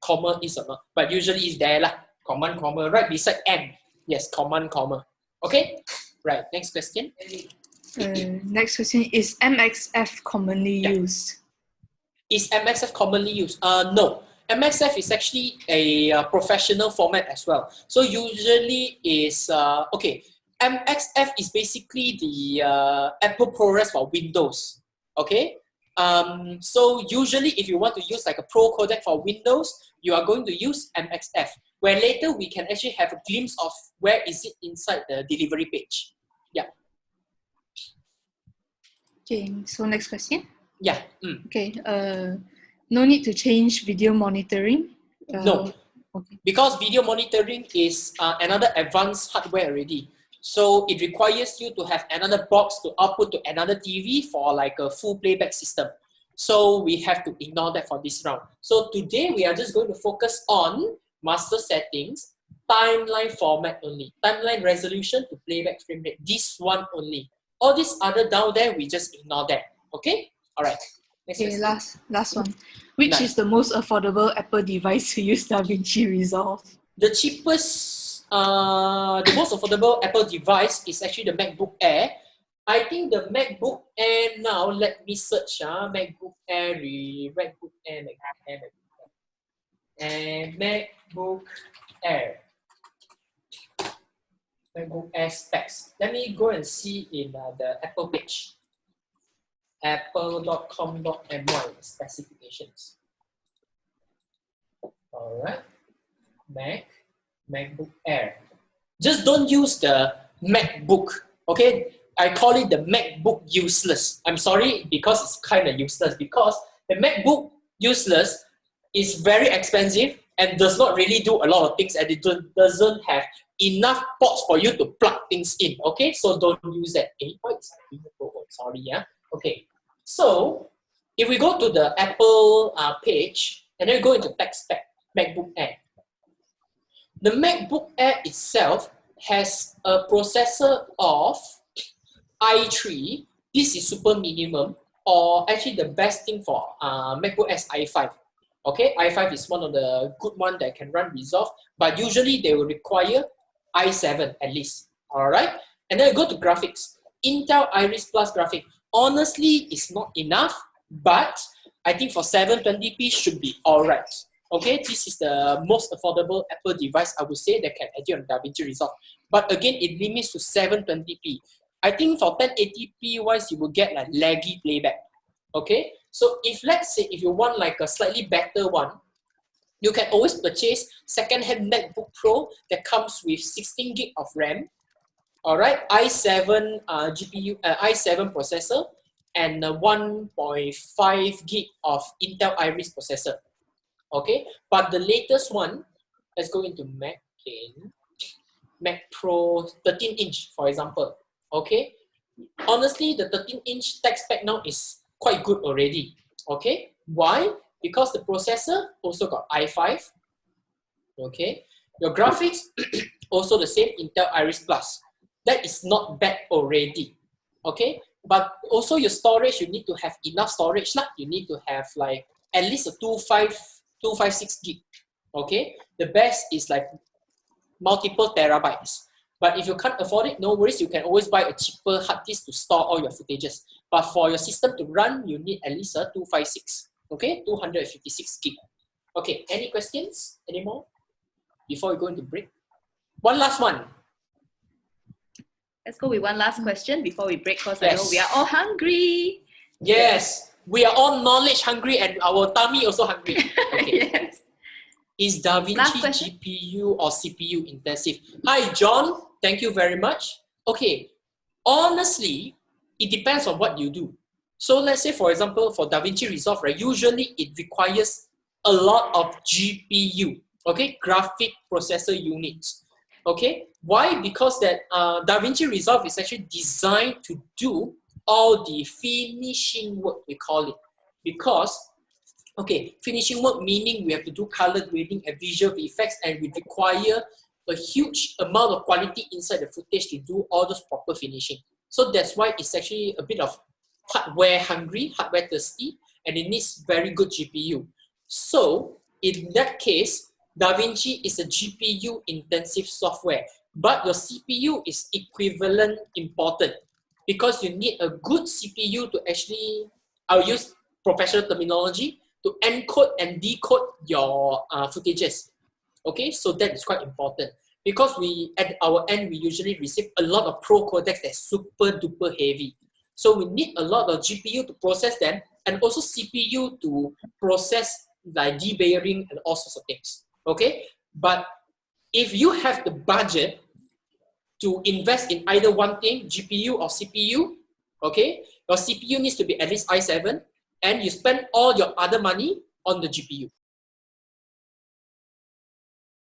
comma is or not, but usually it's there lah. Command, comma, right beside M. Yes, command, comma. Okay? Right, next question. Next question, is MXF commonly used? Is MXF commonly used? No. MXF is actually a professional format as well. So usually is, okay, MXF is basically the Apple ProRes for Windows. Okay? So usually if you want to use like a pro codec for Windows, you are going to use MXF, where later we can actually have a glimpse of where is it inside the delivery page. Yeah. Okay, so next question. Yeah. Okay, no need to change video monitoring? No. Okay. Because video monitoring is another advanced hardware already. So it requires you to have another box to output to another TV for like a full playback system. So we have to ignore that for this round. So today we are just going to focus on master settings, timeline format only, timeline resolution to playback frame rate. This one only. All this other down there, we just ignore that. Okay? All right. Next Okay, question. last one. Which is the most affordable Apple device to use DaVinci Resolve? The cheapest, the most affordable Apple device is actually the MacBook Air. I think the MacBook Air now, let me search, MacBook Air, MacBook Air, and MacBook Air. MacBook Air specs. Let me go and see in the Apple page. apple.com.my specifications. All right. MacBook Air. Just don't use the MacBook, okay? I call it the MacBook useless. I'm sorry because it's kind of useless, because the MacBook useless is very expensive and does not really do a lot of things, and it doesn't have enough ports for you to plug things in, okay? So don't use that. Sorry, yeah? Okay, so if we go to the Apple page and then go into tech spec, MacBook Air. The MacBook Air itself has a processor of i3. This is super minimum, or actually the best thing for MacBook Air is i5. Okay, i5 is one of the good one that can run Resolve, but usually they will require i7 at least. All right, and then go to graphics. Intel Iris Plus graphic. Honestly, it's not enough, but I think for 720p should be all right. Okay, this is the most affordable Apple device I would say that can edit on DaVinci Resolve. But again, it limits to 720p. I think for 1080p wise, you will get like laggy playback. Okay, so if let's say if you want like a slightly better one, you can always purchase second-hand MacBook Pro that comes with 16 gig of RAM. All right, i7 GPU, i7 processor, and 1.5 gig of Intel Iris processor. Okay, but the latest one, let's go into Mac again. Mac Pro 13-inch, for example. Okay, honestly, the 13-inch tech spec now is quite good already. Okay, why? Because the processor also got i5. Okay, your graphics also the same Intel Iris Plus. That is not bad already. Okay, but also your storage, you need to have enough storage. You need to have like at least a 256 gig. Okay, the best is like multiple terabytes. But if you can't afford it, no worries, you can always buy a cheaper hard disk to store all your footages. But for your system to run, you need at least a 256, okay, 256 gig. Okay, any questions anymore before we go into break? One last one. Let's go with one last question before we break, because Yes. I know we are all hungry. Yes, we are all knowledge hungry and our tummy also hungry. Okay. Yes. Is Last Davinci question. GPU or CPU intensive? Hi, John. Thank you very much. Okay. Honestly, it depends on what you do. So let's say, for example, for Davinci Resolve, right, usually it requires a lot of GPU, okay, graphic processor units. Okay, why? Because that Davinci Resolve is actually designed to do all the finishing work, we call it. Because, okay, finishing work meaning we have to do color grading and visual effects, and we require a huge amount of quality inside the footage to do all those proper finishing. So that's why it's actually a bit of hardware hungry, hardware thirsty, and it needs very good GPU. So in that case, Davinci is a GPU intensive software. but your CPU is equivalent important because you need a good CPU to actually, I'll use professional terminology, to encode and decode your footages. Okay, so that is quite important because we, at our end, we usually receive a lot of pro codecs that's super duper heavy. So we need a lot of GPU to process them and also CPU to process like debayering and all sorts of things. Okay, but if you have the budget to invest in either one thing, GPU or CPU, okay, your CPU needs to be at least i7 and you spend all your other money on the GPU.